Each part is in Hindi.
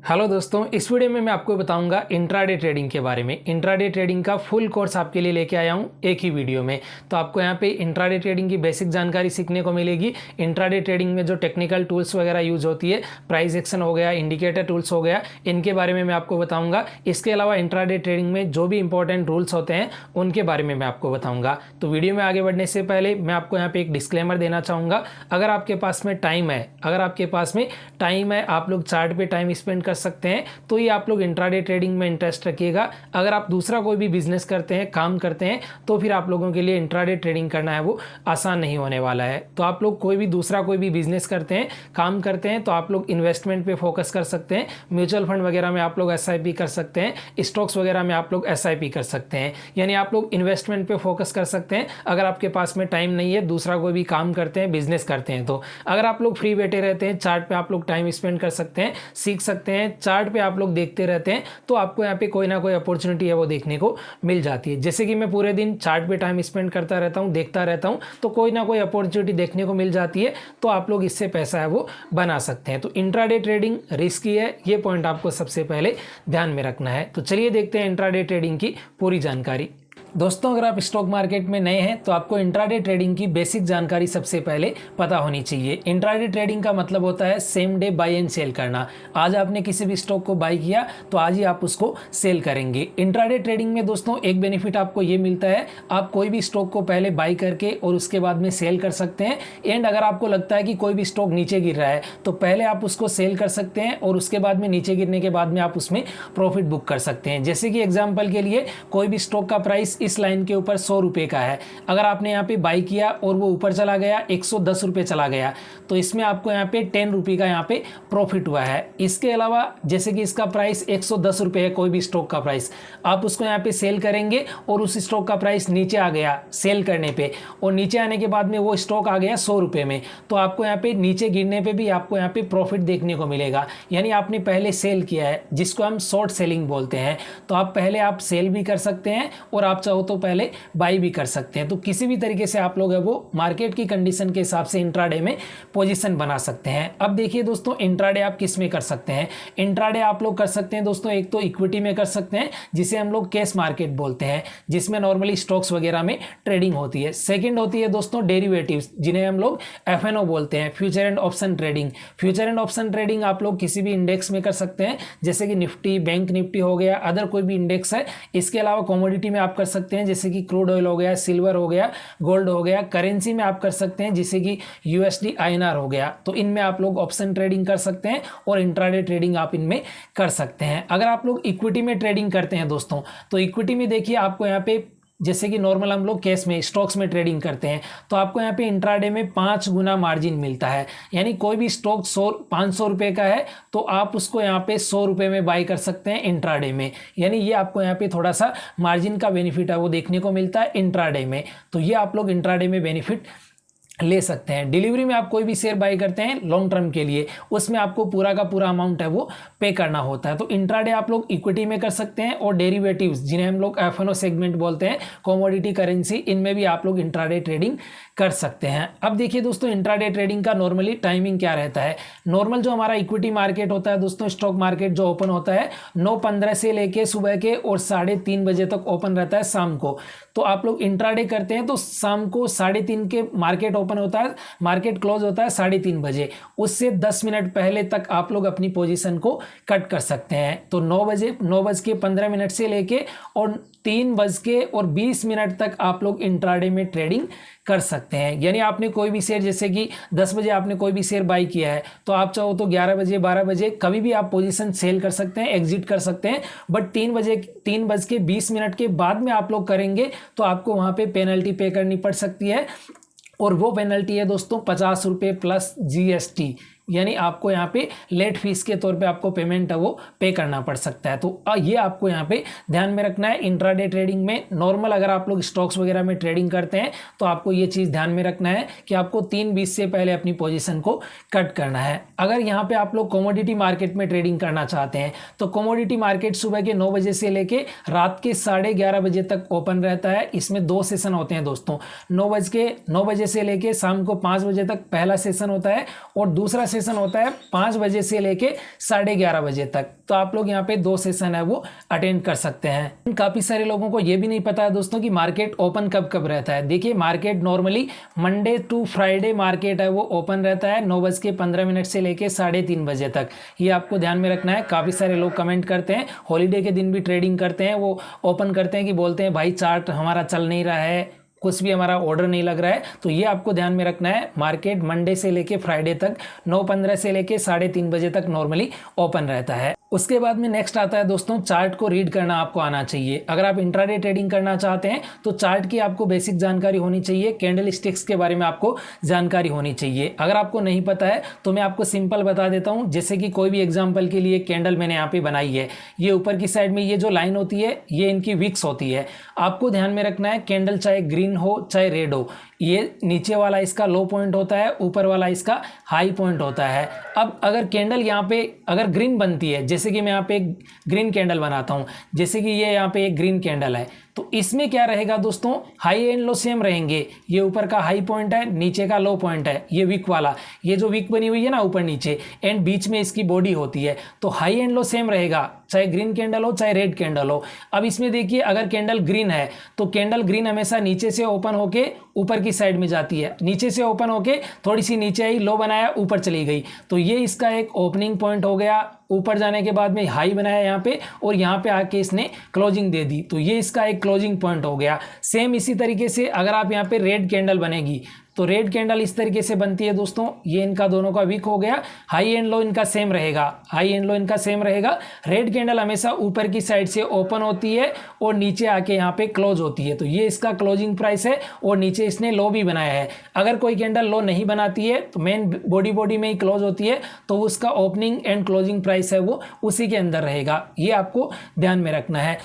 हेलो दोस्तों, इस वीडियो में मैं आपको बताऊंगा इंट्राडे ट्रेडिंग के बारे में। इंट्राडे ट्रेडिंग का फुल कोर्स आपके लिए लेके आया हूं एक ही वीडियो में। तो आपको यहां पे इंट्राडे ट्रेडिंग की बेसिक जानकारी सीखने को मिलेगी। इंट्राडे ट्रेडिंग में जो टेक्निकल टूल्स वगैरह यूज होती है, प्राइस एक्शन हो गया, इंडिकेटर टूल्स हो गया, इनके बारे में मैं आपको बताऊँगा। इसके अलावा इंट्राडे ट्रेडिंग में जो भी इंपॉर्टेंट रूल्स होते हैं उनके बारे में मैं आपको बताऊँगा। तो वीडियो में आगे बढ़ने से पहले मैं आपको यहाँ पर एक डिस्क्लेमर देना चाहूँगा। अगर आपके पास में टाइम है, आप लोग चार्ट पर टाइम स्पेंड कर सकते हैं, तो ये आप लोग इंट्राडे ट्रेडिंग में इंटरेस्ट रखिएगा। अगर आप दूसरा कोई भी बिजनेस करते हैं, काम करते हैं, तो फिर आप लोगों के लिए इंट्राडे ट्रेडिंग करना है वो आसान नहीं होने वाला है। तो आप लोग कोई भी बिजनेस करते हैं, काम करते हैं, तो आप लोग इन्वेस्टमेंट पे फोकस कर सकते हैं। म्यूचुअल फंड वगैरह में आप लोग SIP कर सकते हैं, स्टॉक्स वगैरह में आप लोग SIP कर सकते हैं। यानी आप लोग इन्वेस्टमेंट पे फोकस कर सकते हैं अगर आपके पास में टाइम नहीं है, दूसरा कोई भी काम करते हैं, बिजनेस करते हैं। तो अगर आप लोग फ्री बैठे रहते हैं, चार्ट पे आप लोग टाइम स्पेंड कर सकते हैं, सीख सकते हैं, चार्ट पे आप लोग देखते रहते हैं, तो आपको यहाँ पे कोई ना कोई अपॉर्चुनिटी है वो देखने को मिल जाती है। जैसे कि मैं पूरे दिन चार्ट पे टाइम स्पेंड करता रहता हूँ, देखता रहता हूँ, तो कोई ना कोई अपॉर्चुनिटी देखने को मिल जाती है, तो आप लोग इससे पैसा है वो बना सकते हैं। तो इंट्राडे ट्रेडिंग रिस्की है, ये पॉइंट आपको सबसे पहले ध्यान में रखना है। तो चलिए देखते हैं इंट्राडे ट्रेडिंग की पूरी जानकारी। दोस्तों, अगर आप स्टॉक मार्केट में नए हैं तो आपको इंट्राडे ट्रेडिंग की बेसिक जानकारी सबसे पहले पता होनी चाहिए। इंट्राडे ट्रेडिंग का मतलब होता है same day buy and sell करना। आज आपने किसी भी स्टॉक को बाय किया तो आज ही आप उसको सेल करेंगे। इंट्राडे ट्रेडिंग में दोस्तों एक बेनिफिट आपको ये मिलता है, आप कोई भी स्टॉक को पहले बाय करके और उसके बाद में सेल कर सकते हैं। एंड अगर आपको लगता है कि कोई भी स्टॉक नीचे गिर रहा है तो पहले आप उसको सेल कर सकते हैं और उसके बाद में नीचे गिरने के बाद में आप उसमें प्रॉफिट बुक कर सकते हैं। जैसे कि एग्जाम्पल के लिए कोई भी स्टॉक का प्राइस इस लाइन के ऊपर 100 रुपए का है, अगर आपने यहाँ पे बाई किया और वो ऊपर चला गया, 110 रुपए चला गया, तो इसमें आपको यहाँ पे 10 रुपए का यहाँ पे प्रॉफिट हुआ है। इसके अलावा जैसे कि इसका प्राइस 110 रुपए है, कोई भी स्टॉक का प्राइस, आप उसको यहाँ पे सेल करेंगे और उस स्टॉक का प्राइस नीचे आ गया सेल करने पे, और नीचे आने के बाद में वो स्टॉक आ गया 100 रुपए में, तो आपको यहाँ पे नीचे गिरने पे भी आपको यहाँ पे प्रॉफिट देखने को मिलेगा। यानी आपने पहले सेल किया है, जिसको हम शॉर्ट सेलिंग बोलते हैं। तो आप पहले आप सेल भी कर सकते हैं और आप चाहो तो पहले बाई भी कर सकते हैं। तो किसी भी तरीके से आप लोग है वो मार्केट की कंडीशन के हिसाब से इंट्राडे में पोजीशन बना सकते हैं। अब देखिए दोस्तों, इंट्राडे आप किस में कर सकते हैं। इंट्राडे आप लोग कर सकते हैं दोस्तों, एक तो इक्विटी में कर सकते हैं जिसे हम लोग कैश मार्केट बोलते हैं, जिसमें नॉर्मली स्टॉक्स वगैरह में ट्रेडिंग होती है। सेकंड होती है दोस्तों डेरिवेटिव्स, जिन्हें हम लोग FNO बोलते हैं, future and option trading. Future and option trading आप लोग किसी भी इंडेक्स में कर सकते हैं, जैसे कि निफ्टी, बैंक निफ्टी हो गया, अदर कोई भी इंडेक्स है। इसके अलावा कमोडिटी में आप कर सकते हैं, जैसे कि क्रूड ऑयल हो गया, सिल्वर हो गया, गोल्ड हो गया। करेंसी में आप कर सकते हैं, जैसे कि USD INR हो गया। तो इनमें आप लोग ऑप्शन ट्रेडिंग कर सकते हैं और इंट्राडे ट्रेडिंग आप इनमें कर सकते हैं। अगर आप लोग इक्विटी में ट्रेडिंग करते हैं दोस्तों, तो इक्विटी में देखिए आपको यहाँ पे, जैसे कि नॉर्मल हम लोग कैश में स्टॉक्स में ट्रेडिंग करते हैं, तो आपको यहाँ पे इंट्राडे में 5 गुना मार्जिन मिलता है। यानी कोई भी स्टॉक 500 रुपये का है तो आप उसको यहाँ पे 100 रुपये में बाई कर सकते हैं इंट्राडे में। यानी ये आपको यहाँ पे थोड़ा सा मार्जिन का बेनिफिट है वो देखने को मिलता है इंट्राडे में। तो ये आप लोग इंट्राडे में बेनिफिट ले सकते हैं। डिलीवरी में आप कोई भी शेयर बाय करते हैं लॉन्ग टर्म के लिए, उसमें आपको पूरा का पूरा अमाउंट है वो पे करना होता है। तो इंट्राडे आप लोग इक्विटी में कर सकते हैं, और डेरिवेटिव्स जिन्हें हम लोग FNO सेगमेंट बोलते हैं, कमोडिटी, करेंसी, इनमें भी आप लोग इंट्राडे ट्रेडिंग कर सकते हैं। अब देखिए दोस्तों, इंट्राडे ट्रेडिंग का नॉर्मली टाइमिंग क्या रहता है। नॉर्मल जो हमारा इक्विटी मार्केट होता है दोस्तों, स्टॉक मार्केट जो ओपन होता है 9:15 से लेके सुबह के और 3:30 बजे तक ओपन रहता है शाम को। तो आप लोग इंट्राडे करते हैं तो शाम को 3:30 के मार्केट ओपन होता है, मार्केट क्लोज होता है 3:30 बजे। उससे 10 मिनट पहले तक आप लोग अपनी पोजीशन को कट कर सकते हैं। तो 9:15 से लेके और 3:20 तक आप लोग इंट्राडे में ट्रेडिंग कर सकते हैं। यानी आपने कोई भी शेयर, जैसे कि 10 बजे आपने कोई भी शेयर बाई किया है, तो आप चाहो तो 11 बजे, 12 बजे कभी भी आप पोजीशन सेल कर सकते हैं, एग्जिट कर सकते हैं। बट 3:20 के बाद में आप लोग करेंगे तो आपको वहां पे पेनल्टी पे करनी पड़ सकती है, और वो पेनल्टी है दोस्तों 50 रुपये प्लस GST। यानी आपको यहाँ पे लेट फीस के तौर पे आपको पेमेंट है वो पे करना पड़ सकता है। तो ये आपको यहाँ पे ध्यान में रखना है। इंट्राडे ट्रेडिंग में नॉर्मल अगर आप लोग स्टॉक्स वगैरह में ट्रेडिंग करते हैं तो आपको ये चीज़ ध्यान में रखना है कि आपको 3:20 से पहले अपनी पोजीशन को कट करना है। अगर यहाँ पे आप लोग कमोडिटी मार्केट में ट्रेडिंग करना चाहते हैं तो कमोडिटी मार्केट सुबह के 9 बजे से लेके रात के 11:30 बजे तक ओपन रहता है। इसमें 2 सेशन होते हैं दोस्तों, 9 बजे से लेके शाम को 5 बजे तक पहला सेशन होता है, और दूसरा सेशन होता है 5 बजे से लेके 11:30 बजे तक। तो आप लोग यहाँ पे 2 सेशन है वो अटेंड कर सकते हैं। काफ़ी सारे लोगों को ये भी नहीं पता है दोस्तों कि मार्केट ओपन कब कब रहता है। देखिए market normally Monday to Friday market है वो ओपन रहता है 9:15 से लेके 3:30 बजे तक। ये आपको ध्यान में रखना है। काफ़ी सारे लोग कमेंट करते हैं, हॉलीडे के दिन भी ट्रेडिंग करते हैं, वो ओपन करते हैं कि बोलते हैं भाई चार्ट हमारा चल नहीं रहा है, कुछ भी हमारा ऑर्डर नहीं लग रहा है। तो ये आपको ध्यान में रखना है। मार्केट मंडे से लेके फ्राइडे तक 9:15 से लेके 3:30 बजे तक नॉर्मली ओपन रहता है। उसके बाद में नेक्स्ट आता है दोस्तों, चार्ट को रीड करना आपको आना चाहिए। अगर आप इंट्राडे ट्रेडिंग करना चाहते हैं तो चार्ट की आपको बेसिक जानकारी होनी चाहिए, कैंडल स्टिक्स के बारे में आपको जानकारी होनी चाहिए। अगर आपको नहीं पता है तो मैं आपको सिंपल बता देता हूं। जैसे कि कोई भी एग्जांपल के लिए कैंडल मैंने यहाँ पे बनाई है, ये ऊपर की साइड में ये जो लाइन होती है ये इनकी विक्स होती है। आपको ध्यान में रखना है कैंडल चाहे ग्रीन हो चाहे रेड हो, ये नीचे वाला इसका लो पॉइंट होता है, ऊपर वाला इसका हाई पॉइंट होता है। अब अगर कैंडल यहाँ पे अगर ग्रीन बनती है, जैसे कि मैं यहाँ पे एक ग्रीन कैंडल बनाता हूँ, जैसे कि ये यहाँ पे एक ग्रीन कैंडल है, तो इसमें क्या रहेगा दोस्तों, हाई एंड लो सेम रहेंगे। ये ऊपर का हाई पॉइंट है, नीचे का लो पॉइंट है, ये विक वाला, ये जो विक बनी हुई है ना ऊपर नीचे, एंड बीच में इसकी बॉडी होती है। तो हाई एंड लो सेम रहेगा, चाहे ग्रीन कैंडल हो चाहे रेड कैंडल हो। अब इसमें देखिए अगर कैंडल ग्रीन है तो कैंडल ग्रीन हमेशा नीचे से ओपन होके ऊपर की साइड में जाती है, नीचे से ओपन होके थोड़ी सी नीचे आई, लो बनाया, ऊपर चली गई। तो ये इसका एक ओपनिंग पॉइंट हो गया। ऊपर जाने के बाद में हाई बनाया यहाँ पे और यहाँ पे आके इसने क्लोजिंग दे दी, तो ये इसका एक क्लोजिंग पॉइंट हो गया। सेम इसी तरीके से अगर आप यहाँ पे रेड कैंडल बनेगी तो रेड कैंडल इस तरीके से बनती है दोस्तों। ये इनका दोनों का वीक हो गया, हाई एंड लो इनका सेम रहेगा, हाई एंड लो इनका सेम रहेगा। रेड कैंडल हमेशा ऊपर की साइड से ओपन होती है और नीचे आके यहाँ पे क्लोज होती है, तो ये इसका क्लोजिंग प्राइस है और नीचे इसने लो भी बनाया है। अगर कोई कैंडल लो नहीं बनाती है तो मेन बॉडी में ही क्लोज होती है, तो उसका ओपनिंग एंड क्लोजिंग प्राइस है वो उसी के अंदर रहेगा। ये आपको ध्यान में रखना है।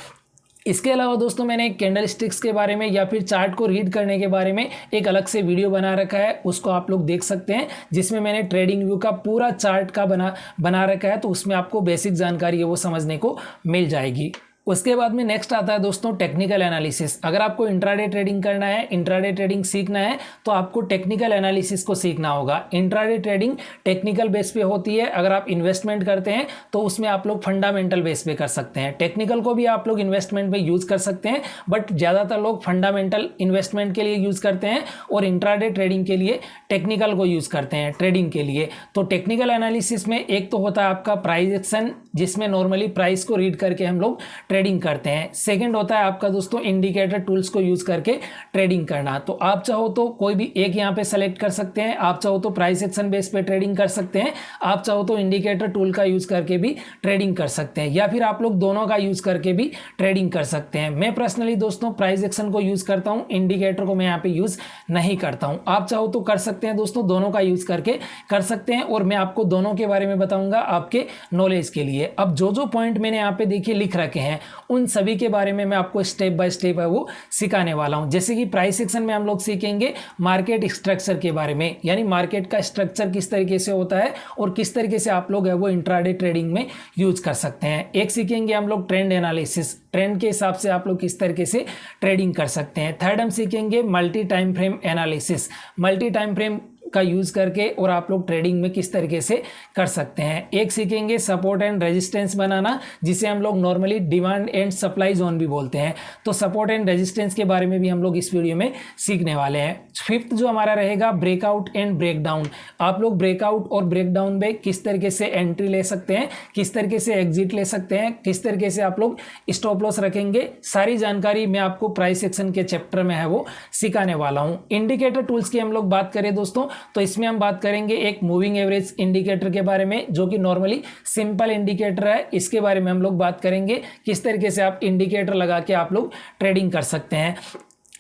इसके अलावा दोस्तों मैंने कैंडल स्टिक्स के बारे में या फिर चार्ट को रीड करने के बारे में एक अलग से वीडियो बना रखा है, उसको आप लोग देख सकते हैं, जिसमें मैंने ट्रेडिंग व्यू का पूरा चार्ट का बना रखा है। तो उसमें आपको बेसिक जानकारी है वो समझने को मिल जाएगी। उसके बाद में नेक्स्ट आता है दोस्तों टेक्निकल एनालिसिस। अगर आपको इंट्राडे ट्रेडिंग करना है, इंट्राडे ट्रेडिंग सीखना है, तो आपको टेक्निकल एनालिसिस को सीखना होगा। इंट्राडे ट्रेडिंग टेक्निकल बेस पे होती है। अगर आप इन्वेस्टमेंट करते हैं तो उसमें आप लोग फंडामेंटल बेस पे कर सकते हैं। टेक्निकल को भी आप लोग इन्वेस्टमेंट में यूज़ कर सकते हैं, बट ज़्यादातर लोग फंडामेंटल इन्वेस्टमेंट के लिए यूज़ करते हैं और इंट्राडे ट्रेडिंग के लिए टेक्निकल को यूज़ करते हैं ट्रेडिंग के लिए। तो टेक्निकल एनालिसिस में एक तो होता है आपका प्राइस एक्शन, जिसमें नॉर्मली प्राइस को रीड करके हम लोग ट्रेडिंग करते हैं। सेकंड होता है आपका दोस्तों इंडिकेटर टूल्स को यूज करके ट्रेडिंग करना। तो आप चाहो तो कोई भी एक यहाँ पे सेलेक्ट कर सकते हैं, आप चाहो तो प्राइस एक्शन बेस पे ट्रेडिंग कर सकते हैं, आप चाहो तो इंडिकेटर टूल का यूज करके भी ट्रेडिंग कर सकते हैं, या फिर आप लोग दोनों का यूज करके भी ट्रेडिंग कर सकते हैं। मैं पर्सनली दोस्तों प्राइस एक्शन को यूज करता हूँ, इंडिकेटर को मैं यहाँ पे यूज नहीं करता हूँ। आप चाहो तो कर सकते हैं दोस्तों, दोनों का यूज करके कर सकते हैं, और मैं आपको दोनों के बारे में बताऊंगा आपके नॉलेज के लिए। अब जो जो पॉइंट मैंने यहाँ पे देखिए लिख रखे हैं उन सभी के बारे में मैं आपको स्टेप बाय स्टेप है वो सिखाने वाला हूं। जैसे कि प्राइस सेक्शन में हम लोग सीखेंगे मार्केट स्ट्रक्चर के बारे में, यानी मार्केट का स्ट्रक्चर किस तरीके से होता है और किस तरीके से आप लोग है वो इंट्राडे ट्रेडिंग में यूज कर सकते हैं। एक सीखेंगे हम लोग ट्रेंड एनालिसिस, ट्रेंड के हिसाब से आप लोग किस तरीके से ट्रेडिंग कर सकते हैं। थर्ड हम सीखेंगे multi time frame analysis, multi time frame का यूज करके और आप लोग ट्रेडिंग में किस तरीके से कर सकते हैं। एक सीखेंगे सपोर्ट एंड रेजिस्टेंस बनाना, जिसे हम लोग normally demand and supply zone भी बोलते हैं। तो सपोर्ट एंड रेजिस्टेंस के बारे में भी हम लोग इस वीडियो में सीखने वाले हैं। फिफ्थ जो हमारा रहेगा ब्रेकआउट एंड ब्रेकडाउन, आप लोग ब्रेकआउट और ब्रेकडाउन में किस तरीके से एंट्री ले सकते हैं, किस तरीके से एग्जिट ले सकते हैं, किस तरीके से आप लोग स्टॉप लॉस रखेंगे, सारी जानकारी मैं आपको प्राइस सेक्शन के चैप्टर में है वो सिखाने वाला हूं। इंडिकेटर टूल्स की हम लोग बात करें दोस्तों, तो इसमें हम बात करेंगे एक मूविंग एवरेज इंडिकेटर के बारे में, जो कि नॉर्मली सिंपल इंडिकेटर है। इसके बारे में हम लोग बात करेंगे किस तरीके से आप इंडिकेटर लगा के आप लोग ट्रेडिंग कर सकते हैं।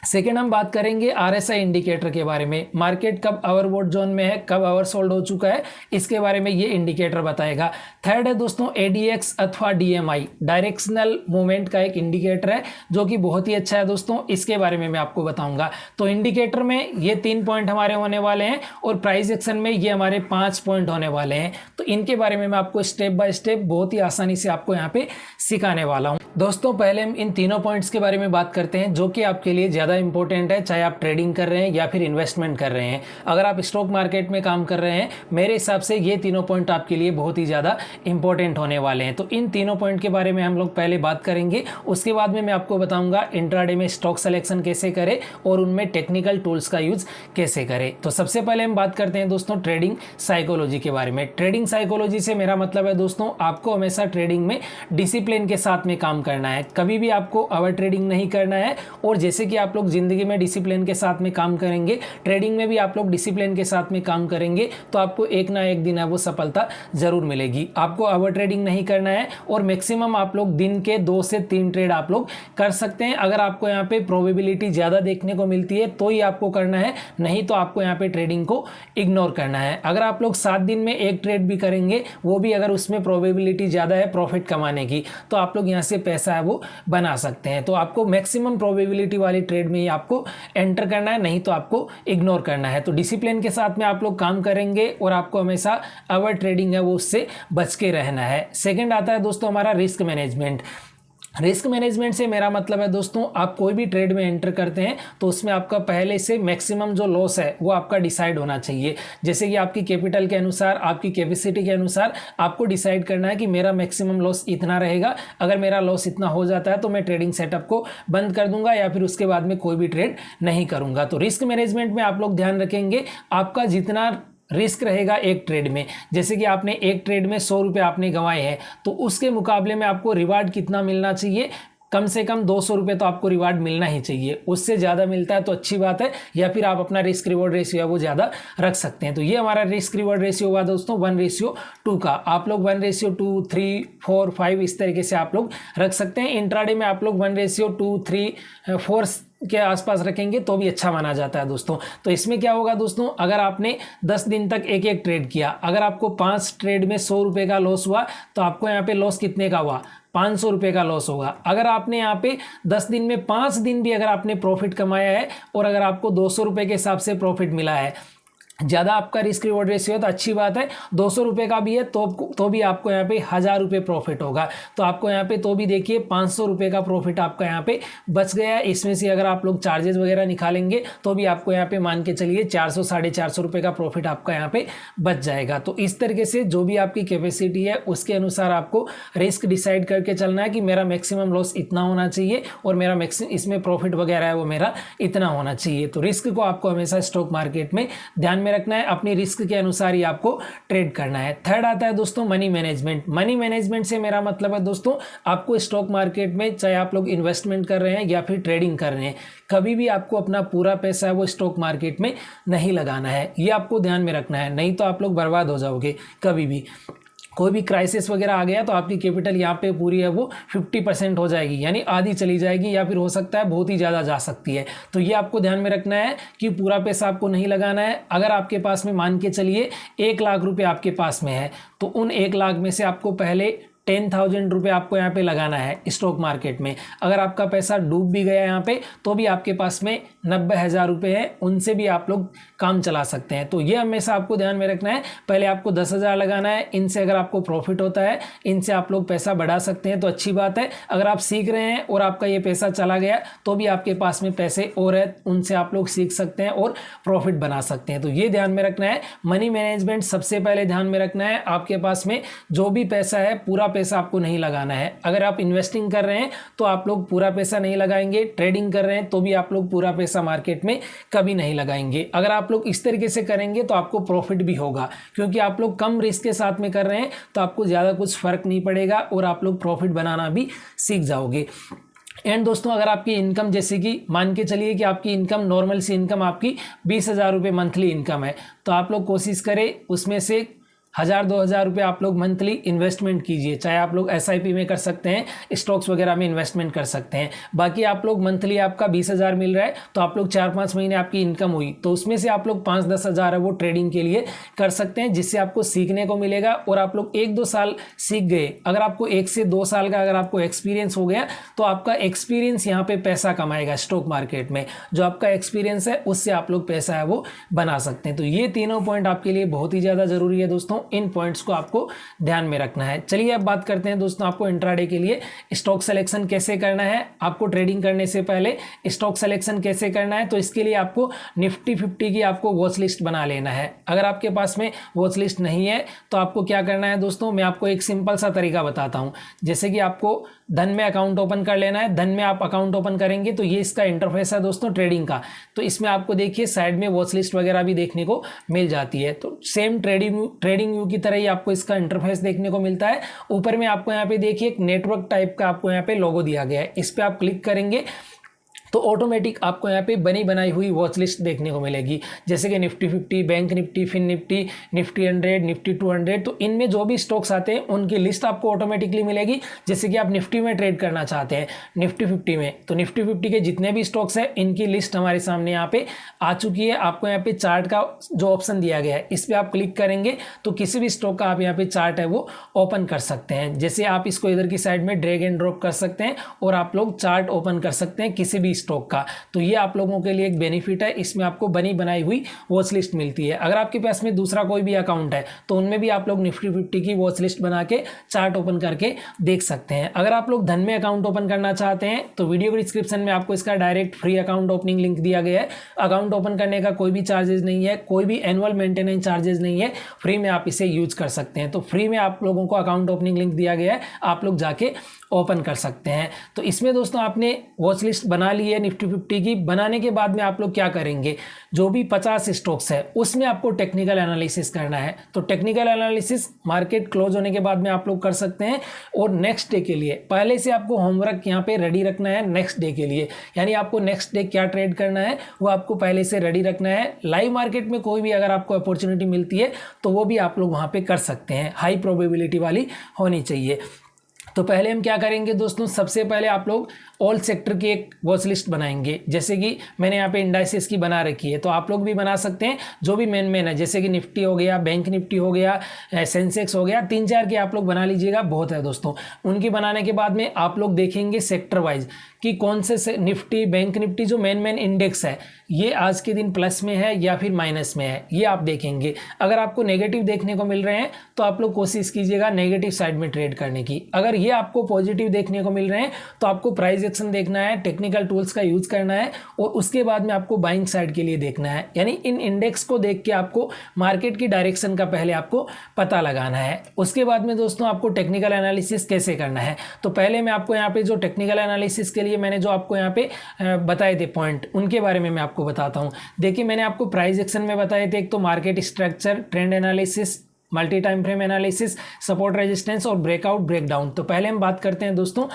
सेकेंड हम बात करेंगे आरएसआई इंडिकेटर के बारे में, मार्केट कब ओवरबॉट जोन में है, कब ओवरसोल्ड हो चुका है, इसके बारे में ये इंडिकेटर बताएगा। थर्ड है दोस्तों एडीएक्स अथवा डीएमआई, डायरेक्शनल मूवमेंट का एक इंडिकेटर है जो कि बहुत ही अच्छा है दोस्तों, इसके बारे में मैं आपको बताऊंगा। तो इंडिकेटर में ये 3 पॉइंट हमारे होने वाले हैं और प्राइस एक्शन में ये हमारे 5 पॉइंट होने वाले हैं। तो इनके बारे में मैं आपको स्टेप बाय स्टेप बहुत ही आसानी से आपको यहाँ पे सिखाने वाला हूँ। दोस्तों पहले हम इन तीनों पॉइंट्स के बारे में बात करते हैं जो कि आपके लिए ज़्यादा इंपॉर्टेंट है, चाहे आप ट्रेडिंग कर रहे हैं या फिर इन्वेस्टमेंट कर रहे हैं। अगर आप स्टॉक मार्केट में काम कर रहे हैं, मेरे हिसाब से ये तीनों पॉइंट आपके लिए बहुत ही ज़्यादा इंपॉर्टेंट होने वाले हैं। तो इन तीनों पॉइंट के बारे में हम लोग पहले बात करेंगे, उसके बाद में मैं आपको बताऊंगा इंट्राडे में स्टॉक सिलेक्शन कैसे करें और उनमें टेक्निकल टूल्स का यूज़ कैसे करें। तो सबसे पहले हम बात करते हैं दोस्तों ट्रेडिंग साइकोलॉजी के बारे में। ट्रेडिंग साइकोलॉजी से मेरा मतलब है दोस्तों, आपको हमेशा ट्रेडिंग में डिसिप्लिन के साथ में काम करना है, कभी भी आपको ओवर ट्रेडिंग नहीं करना है। और जैसे कि आप लोग ज़िंदगी में डिसिप्लिन के साथ में काम करेंगे, ट्रेडिंग में भी आप लोग डिसिप्लिन के साथ में काम करेंगे तो आपको एक ना एक दिन है वो सफलता ज़रूर मिलेगी। आपको ओवर ट्रेडिंग नहीं करना है और मैक्सिमम आप लोग दिन के 2 से 3 ट्रेड आप लोग कर सकते हैं। अगर आपको यहाँ पे प्रोबेबिलिटी ज़्यादा देखने को मिलती है तो ही आपको करना है, नहीं तो आपको यहाँ पे ट्रेडिंग को इग्नोर करना है। अगर आप लोग 7 दिन में एक ट्रेड भी करेंगे, वो भी अगर उसमें प्रोबेबिलिटी ज़्यादा है प्रॉफिट कमाने की, तो आप लोग यहाँ से पैसा है वो बना सकते हैं। तो आपको मैक्सिमम प्रोबेबिलिटी वाली ट्रेड में ही आपको एंटर करना है, नहीं तो आपको इग्नोर करना है। तो डिसिप्लिन के साथ में आप लोग काम करेंगे और आपको हमेशा ओवर ट्रेडिंग है वो उससे बच के रहना है। सेकंड आता है दोस्तों हमारा रिस्क मैनेजमेंट। रिस्क मैनेजमेंट से मेरा मतलब है दोस्तों, आप कोई भी ट्रेड में एंटर करते हैं तो उसमें आपका पहले से मैक्सिमम जो लॉस है वो आपका डिसाइड होना चाहिए। जैसे कि आपकी कैपिटल के अनुसार, आपकी कैपेसिटी के अनुसार आपको डिसाइड करना है कि मेरा मैक्सिमम लॉस इतना रहेगा। अगर मेरा लॉस इतना हो जाता है तो मैं ट्रेडिंग सेटअप को बंद कर दूंगा या फिर उसके बाद में कोई भी ट्रेड नहीं करूंगा। तो रिस्क मैनेजमेंट में आप लोग ध्यान रखेंगे, आपका जितना रिस्क रहेगा एक ट्रेड में, जैसे कि आपने एक ट्रेड में 100 रुपये आपने गंवाए हैं, तो उसके मुकाबले में आपको रिवार्ड कितना मिलना चाहिए? कम से कम 200 रुपये तो आपको रिवार्ड मिलना ही चाहिए। उससे ज़्यादा मिलता है तो अच्छी बात है, या फिर आप अपना रिस्क रिवॉर्ड रेशियो है वो ज़्यादा रख सकते हैं। तो ये हमारा रिस्क रिवॉर्ड रेशियो हुआ दोस्तों 1:2 का। आप लोग 1:2, 3, 4, 5 इस तरीके से आप लोग रख सकते हैं। इंट्राडे में आप लोग 1:2, 3, 4 के आसपास रखेंगे तो भी अच्छा माना जाता है दोस्तों। तो इसमें क्या होगा दोस्तों, अगर आपने 10 दिन तक एक एक ट्रेड किया, अगर आपको 5 ट्रेड में 100 रुपये का लॉस हुआ तो आपको यहाँ पे लॉस कितने का हुआ? 500 रुपये का लॉस होगा। अगर आपने यहाँ पे 10 दिन में 5 दिन भी अगर आपने प्रॉफिट कमाया है और अगर आपको 200 रुपये के हिसाब से प्रॉफिट मिला है, ज़्यादा आपका रिस्क रिवॉर्ड रेशियो है तो अच्छी बात है। 200 रुपये का भी है तो भी आपको यहाँ पे 1000 रुपये प्रॉफिट होगा। तो आपको यहाँ पे तो भी देखिए 500 रुपये का प्रॉफिट आपका यहाँ पे बच गया है। इसमें से अगर आप लोग चार्जेस वगैरह निकालेंगे तो भी आपको यहाँ पे मान के चलिए 400 साढ़े 400 रुपये का प्रॉफिट आपका यहाँ पे बच जाएगा। तो इस तरीके से जो भी आपकी कैपेसिटी है उसके अनुसार आपको रिस्क डिसाइड करके चलना है कि मेरा मैक्सिमम लॉस इतना होना चाहिए और मेरा मैक्सिमम इसमें प्रॉफिट वगैरह है वो मेरा इतना होना चाहिए। तो रिस्क को आपको हमेशा स्टॉक मार्केट में ध्यान में रखना है, अपनी रिस्क के अनुसार ही आपको ट्रेड करना है। थर्ड आता है दोस्तों मनी मैनेजमेंट। मनी मैनेजमेंट से मेरा मतलब है दोस्तों, आपको स्टॉक मार्केट में चाहे आप लोग इन्वेस्टमेंट कर रहे हैं या फिर ट्रेडिंग कर रहे हैं, कभी भी आपको अपना पूरा पैसा है वो स्टॉक मार्केट में नहीं लगाना है। ये आपको ध्यान में रखना है, नहीं तो आप लोग बर्बाद हो जाओगे। कभी भी कोई भी क्राइसिस वगैरह आ गया तो आपकी कैपिटल यहाँ पे पूरी है वो 50% हो जाएगी, यानी आधी चली जाएगी या फिर हो सकता है बहुत ही ज़्यादा जा सकती है। तो ये आपको ध्यान में रखना है कि पूरा पैसा आपको नहीं लगाना है। अगर आपके पास में मान के चलिए 1 लाख रुपये आपके पास में है तो उन 1 लाख में से आपको पहले 10,000 रुपये आपको यहाँ पे लगाना है स्टॉक मार्केट में। अगर आपका पैसा डूब भी गया यहाँ पे तो भी आपके पास में 90,000 रुपये हैं, उनसे भी आप लोग काम चला सकते हैं। तो ये हमेशा आपको ध्यान में रखना है, पहले आपको 10,000 लगाना है। इनसे अगर आपको प्रॉफिट होता है इनसे आप लोग पैसा बढ़ा सकते हैं तो अच्छी बात है। अगर आप सीख रहे हैं और आपका ये पैसा चला गया तो भी आपके पास में पैसे और है, उनसे आप लोग सीख सकते हैं और प्रॉफिट बना सकते हैं। तो ये ध्यान में रखना है। मनी मैनेजमेंट सबसे पहले ध्यान में रखना है। आपके पास में जो भी पैसा है पूरा पैसा आपको नहीं लगाना है। अगर आप इन्वेस्टिंग कर रहे हैं तो आप लोग पूरा पैसा नहीं लगाएंगे, ट्रेडिंग कर रहे हैं तो भी आप लोग पूरा पैसा मार्केट में कभी नहीं लगाएंगे। अगर आप लोग इस तरीके से करेंगे तो आपको प्रॉफिट भी होगा, क्योंकि आप लोग कम रिस्क के साथ में कर रहे हैं तो आपको ज़्यादा कुछ फर्क नहीं पड़ेगा और आप लोग प्रॉफिट बनाना भी सीख जाओगे। एंड दोस्तों, अगर आपकी इनकम जैसे कि मान के चलिए कि आपकी इनकम नॉर्मल सी इनकम आपकी 20,000 रुपये मंथली इनकम है, तो आप लोग कोशिश करें उसमें से 1,000-2,000 रुपये आप लोग मंथली इन्वेस्टमेंट कीजिए। चाहे आप लोग SIP में कर सकते हैं, स्टॉक्स वगैरह में इन्वेस्टमेंट कर सकते हैं। बाकी आप लोग मंथली आपका 20,000 मिल रहा है तो आप लोग 4-5 महीने आपकी इनकम हुई तो उसमें से आप लोग 5-10 हज़ार है वो ट्रेडिंग के लिए कर सकते हैं, जिससे आपको सीखने को मिलेगा और आप लोग 1-2 साल सीख गए। अगर आपको 1 से 2 साल का अगर आपको एक्सपीरियंस हो गया तो आपका एक्सपीरियंस यहाँ पे पैसा कमाएगा स्टॉक मार्केट में। जो आपका एक्सपीरियंस है उससे आप लोग पैसा है वो बना सकते हैं। तो ये तीनों पॉइंट आपके लिए बहुत ही ज़्यादा ज़रूरी है दोस्तों। इन पॉइंट्स को आपको ध्यान में रखना है। चलिए अब बात करते हैं दोस्तों, आपको इंट्राडे के लिए स्टॉक सिलेक्शन कैसे करना है। आपको ट्रेडिंग करने से पहले स्टॉक सिलेक्शन कैसे करना है, तो इसके लिए आपको निफ्टी 50 की आपको वॉच लिस्ट बना लेना है। अगर आपके पास में वॉच लिस्ट नहीं है तो आपको क्या करना है दोस्तों, मैं आपको एक सिंपल सा तरीका बताता हूँ। जैसे कि आपको धन में अकाउंट ओपन कर लेना है। धन में आप अकाउंट ओपन करेंगे तो ये इसका इंटरफेस है दोस्तों ट्रेडिंग का। तो इसमें आपको देखिए साइड में वॉच लिस्ट वगैरह भी देखने को मिल जाती है। तो सेम ट्रेडिंग व्यू की तरह ही आपको इसका इंटरफेस देखने को मिलता है। ऊपर में आपको यहाँ पे देखिए एक नेटवर्क टाइप का आपको यहाँ पे लोगो दिया गया है। इस पर आप क्लिक करेंगे तो ऑटोमेटिक आपको यहाँ पे बनी बनाई हुई वॉच लिस्ट देखने को मिलेगी, जैसे कि Nifty 50, bank Nifty, fin Nifty, Nifty 100, Nifty 200। तो इनमें जो भी स्टॉक्स आते हैं उनकी लिस्ट आपको ऑटोमेटिकली मिलेगी। जैसे कि आप निफ्टी में ट्रेड करना चाहते हैं निफ्टी 50 में, तो निफ्टी 50 के जितने भी स्टॉक्स हैं इनकी लिस्ट हमारे सामने यहाँ पे आ चुकी है। आपको यहाँ पे चार्ट का जो ऑप्शन दिया गया है इस पर आप क्लिक करेंगे तो किसी भी स्टॉक का आप यहाँ पे चार्ट है वो ओपन कर सकते हैं। जैसे आप इसको इधर की साइड में ड्रैग एंड ड्रॉप कर सकते हैं और आप लोग चार्ट ओपन कर सकते हैं किसी भी स्टॉक का। तो ये आप लोगों के लिए एक बेनिफिट है, इसमें आपको बनी बनाई हुई वॉच लिस्ट मिलती है। अगर आपके पास में दूसरा कोई भी अकाउंट है तो उनमें भी आप लोग निफ्टी 50 की वॉच लिस्ट बना के चार्ट ओपन करके देख सकते हैं। अगर आप लोग धन में अकाउंट ओपन करना चाहते हैं तो वीडियो के डिस्क्रिप्शन में आपको इसका direct free account opening link दिया गया है। अकाउंट ओपन करने का कोई भी चार्जेस नहीं है, कोई भी एनुअल मेंटेनेंस चार्जेस नहीं है, फ्री में आप इसे यूज कर सकते हैं। तो फ्री में आप लोगों को अकाउंट ओपनिंग लिंक दिया गया है, आप लोग जाके ओपन कर सकते हैं। तो इसमें दोस्तों आपने वॉच लिस्ट बना ली है निफ्टी 50 की। बनाने के बाद में आप लोग क्या करेंगे, जो भी 50 स्टॉक्स है उसमें आपको टेक्निकल एनालिसिस करना है। तो टेक्निकल एनालिसिस मार्केट क्लोज होने के बाद में आप लोग कर सकते हैं। और नेक्स्ट डे के लिए पहले से आपको होमवर्क यहाँ पे रेडी रखना है नेक्स्ट डे के लिए, यानी आपको नेक्स्ट डे क्या ट्रेड करना है वो आपको पहले से रेडी रखना है। लाइव मार्केट में कोई भी अगर आपको अपॉर्चुनिटी मिलती है तो वो भी आप लोग वहाँ पे कर सकते हैं, हाई प्रोबेबिलिटी वाली होनी चाहिए। तो पहले हम क्या करेंगे दोस्तों, सबसे पहले आप लोग ऑल सेक्टर की एक वॉच लिस्ट बनाएंगे। जैसे कि मैंने यहाँ पे इंडाइसेस की बना रखी है, तो आप लोग भी बना सकते हैं जो भी मेन है, जैसे कि निफ्टी हो गया, बैंक निफ्टी हो गया, सेंसेक्स हो गया, 3-4 की आप लोग बना लीजिएगा, बहुत है दोस्तों। उनकी बनाने के बाद में आप लोग देखेंगे सेक्टर वाइज कि कौन से निफ्टी, बैंक निफ्टी जो मेन इंडेक्स है ये आज के दिन प्लस में है या फिर माइनस में है, ये आप देखेंगे। अगर आपको नेगेटिव देखने को मिल रहे हैं तो आप लोग कोशिश कीजिएगा नेगेटिव साइड में ट्रेड करने की। अगर ये आपको पॉजिटिव देखने को मिल रहे हैं तो आपको प्राइस एक्शन देखना है, टेक्निकल टूल्स का यूज करना है और उसके बाद में आपको बाइंग साइड के लिए देखना है। यानी इन इंडेक्स को देख के आपको मार्केट की डायरेक्शन का पहले आपको पता लगाना है। उसके बाद में दोस्तों आपको टेक्निकल एनालिसिस कैसे करना है, तो पहले मैं आपको यहाँ पे जो टेक्निकल एनालिसिस के लिए मैंने जो आपको यहाँ पे बताए थे पॉइंट, उनके बारे में मैं आपको बताता हूँ। देखिए मैंने आपको प्राइस एक्शन में बताए थे, एक तो market structure, trend analysis, multi time frame analysis, support resistance और ब्रेकआउट ब्रेकडाउन। तो पहले हम बात करते हैं दोस्तों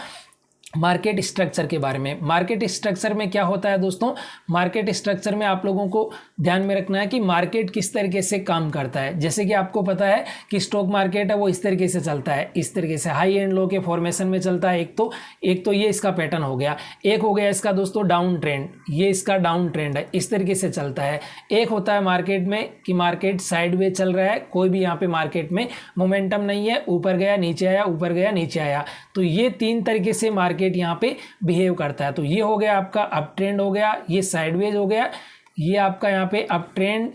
मार्केट स्ट्रक्चर के बारे में। मार्केट स्ट्रक्चर में क्या होता है दोस्तों, मार्केट स्ट्रक्चर में आप लोगों को ध्यान में रखना है कि मार्केट किस तरीके से काम करता है। जैसे कि आपको पता है कि स्टॉक मार्केट है वो इस तरीके से चलता है, इस तरीके से हाई एंड लो के फॉर्मेशन में चलता है। एक तो ये इसका पैटर्न हो गया, एक हो गया इसका दोस्तों डाउन ट्रेंड, ये इसका डाउन ट्रेंड है, इस तरीके से चलता है। एक होता है मार्केट में कि मार्केट साइडवेज चल रहा है, कोई भी यहाँ पे मार्केट में मोमेंटम नहीं है, ऊपर गया नीचे आया, ऊपर गया नीचे आया। तो ये 3 तरीके से मार्केट यहाँ पे बिहेव करता है। तो ये हो गया आपका अप ट्रेंड हो गया, ये साइडवेज हो गया, ये आपका यहाँ पे अप ट्रेंड,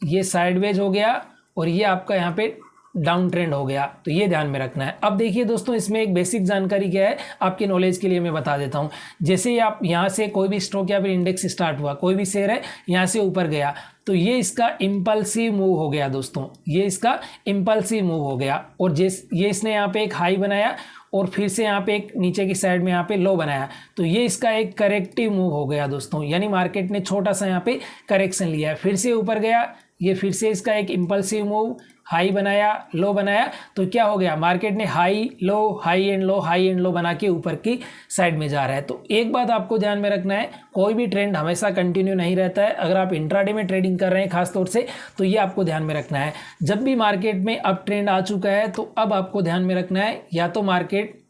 ये साइडवेज हो गया और ये आपका यहाँ पे डाउन ट्रेंड हो गया। तो ये ध्यान में रखना है। अब देखिए दोस्तों इसमें एक बेसिक जानकारी क्या है आपके नॉलेज के लिए मैं बता देता हूँ। जैसे ही आप यहाँ से कोई भी स्टॉक या फिर इंडेक्स स्टार्ट हुआ, कोई भी शेयर है यहाँ से ऊपर गया तो ये इसका इम्पल्सिव मूव हो गया दोस्तों, ये इसका इम्पल्सिव मूव हो गया। और ये इसने यहाँ पे एक हाई बनाया और फिर से यहाँ पे एक नीचे की साइड में यहाँ पे लो बनाया, तो ये इसका एक करेक्टिव मूव हो गया दोस्तों। यानी मार्केट ने छोटा सा यहाँ पे करेक्शन लिया, फिर से ऊपर गया, ये फिर से इसका एक इम्पल्सिव मूव, हाई बनाया, लो बनाया। तो क्या हो गया, मार्केट ने high low, high and low, high and low बना के ऊपर की साइड में जा रहा है। तो एक बात आपको ध्यान में रखना है, कोई भी ट्रेंड हमेशा कंटिन्यू नहीं रहता है। अगर आप इंट्राडे में ट्रेडिंग कर रहे हैं खास तौर से, तो ये आपको ध्यान में रखना है। जब भी मार्केट में अप ट्रेंड आ चुका है तो अब आपको ध्यान में रखना है, या तो मार्केट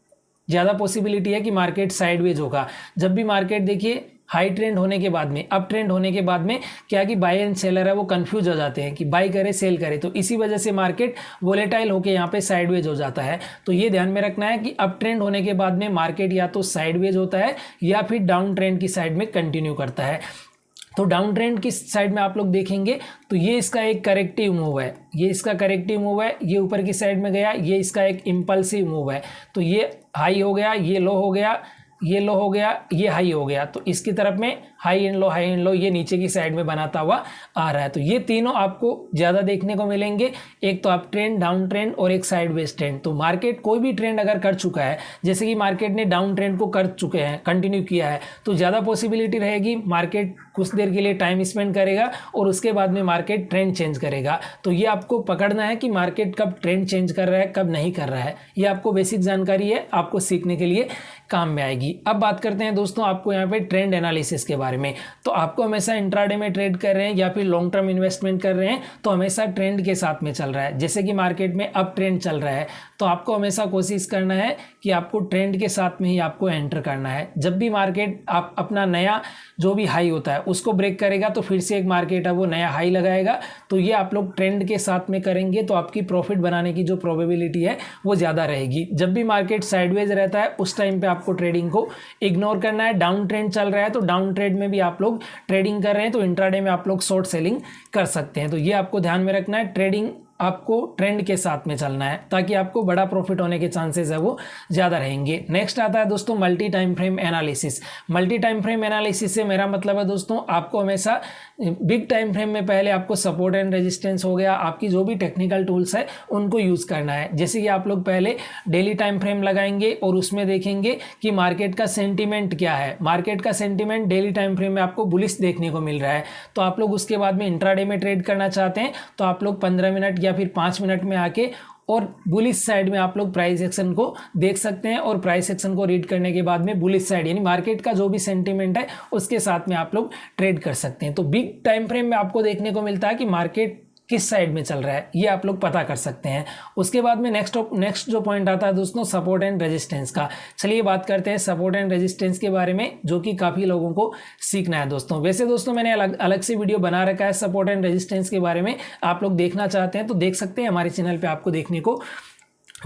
ज़्यादा पॉसिबिलिटी है कि मार्केट साइडवेज होगा। जब भी मार्केट देखिए हाई ट्रेंड होने के बाद में, अप ट्रेंड होने के बाद में क्या कि बाय एंड सेलर है वो कंफ्यूज हो जाते हैं कि बाई करे सेल करे, तो इसी वजह से मार्केट वोलेटाइल होकर यहाँ पे साइडवेज हो जाता है। तो ये ध्यान में रखना है कि अप ट्रेंड होने के बाद में मार्केट या तो साइडवेज होता है या फिर डाउन ट्रेंड की साइड में कंटिन्यू करता है। तो डाउन ट्रेंड की साइड में आप लोग देखेंगे तो ये इसका एक करेक्टिव मूव है, ये इसका करेक्टिव मूव है, ये ऊपर की साइड में गया, ये इसका एक इम्पल्सिव मूव है। तो ये हाई हो गया, ये लो हो गया, ये लो हो गया, ये हाई हो गया। तो इसकी तरफ में हाई एंड लो, ये नीचे की साइड में बनाता हुआ आ रहा है। तो ये तीनों आपको ज़्यादा देखने को मिलेंगे, एक तो अप ट्रेंड, डाउन ट्रेंड और एक साइडवेज ट्रेंड। तो मार्केट कोई भी ट्रेंड अगर कर चुका है, जैसे कि मार्केट ने डाउन ट्रेंड को कर चुके हैं, कंटिन्यू किया है, तो ज़्यादा पॉसिबिलिटी रहेगी मार्केट कुछ देर के लिए टाइम स्पेंड करेगा और उसके बाद में मार्केट ट्रेंड चेंज करेगा। तो ये आपको पकड़ना है कि मार्केट कब ट्रेंड चेंज कर रहा है, कब नहीं कर रहा है। ये आपको बेसिक जानकारी है, आपको सीखने के लिए काम में आएगी। अब बात करते हैं दोस्तों आपको यहाँ पे ट्रेंड एनालिसिस के बारे में। तो आपको हमेशा इंट्राडे में ट्रेड कर रहे हैं या फिर लॉन्ग टर्म इन्वेस्टमेंट कर रहे हैं तो हमेशा ट्रेंड के साथ में चल रहा है। जैसे कि मार्केट में अप ट्रेंड चल रहा है तो आपको हमेशा कोशिश करना है कि आपको ट्रेंड के साथ में ही आपको एंटर करना है। जब भी मार्केट आप अपना नया जो भी हाई होता है उसको ब्रेक करेगा तो फिर से एक मार्केट है वो नया हाई लगाएगा। तो ये आप लोग ट्रेंड के साथ में करेंगे तो आपकी प्रॉफिट बनाने की जो प्रोबेबिलिटी है वो ज़्यादा रहेगी। जब भी मार्केट साइडवेज रहता है उस टाइम पे आपको ट्रेडिंग को इग्नोर करना है। डाउन ट्रेंड चल रहा है तो डाउन ट्रेंड में भी आप लोग ट्रेडिंग कर रहे हैं तो इंट्राडे में आप लोग शॉर्ट सेलिंग कर सकते हैं। तो ये आपको ध्यान में रखना है, ट्रेडिंग आपको ट्रेंड के साथ में चलना है ताकि आपको बड़ा प्रॉफिट होने के चांसेस है वो ज़्यादा रहेंगे। नेक्स्ट आता है दोस्तों multi time frame analysis. Multi time frame analysis से मेरा मतलब है दोस्तों आपको हमेशा बिग टाइम फ्रेम में पहले आपको सपोर्ट एंड रेजिस्टेंस हो गया, आपकी जो भी टेक्निकल टूल्स है उनको यूज़ करना है। जैसे कि आप लोग पहले डेली टाइम फ्रेम लगाएंगे और उसमें देखेंगे कि मार्केट का सेंटीमेंट क्या है। मार्केट का सेंटीमेंट डेली टाइम फ्रेम में आपको बुलिश देखने को मिल रहा है तो आप लोग उसके बाद में इंट्राडे में ट्रेड करना चाहते हैं तो आप लोग 15 मिनट या फिर 5 मिनट में आके और बुलिश साइड में आप लोग प्राइस एक्शन को देख सकते हैं और प्राइस एक्शन को रीड करने के बाद में बुलिश साइड यानी मार्केट का जो भी सेंटीमेंट है उसके साथ में आप लोग ट्रेड कर सकते हैं। तो बिग टाइम फ्रेम में आपको देखने को मिलता है कि मार्केट किस साइड में चल रहा है, ये आप लोग पता कर सकते हैं। उसके बाद में नेक्स्ट जो पॉइंट आता है दोस्तों सपोर्ट एंड रेजिस्टेंस का। चलिए बात करते हैं सपोर्ट एंड रेजिस्टेंस के बारे में जो कि काफ़ी लोगों को सीखना है दोस्तों। वैसे दोस्तों मैंने अलग से वीडियो बना रखा है सपोर्ट एंड रेजिस्टेंस के बारे में, आप लोग देखना चाहते हैं तो देख सकते हैं, हमारे चैनल पर आपको देखने को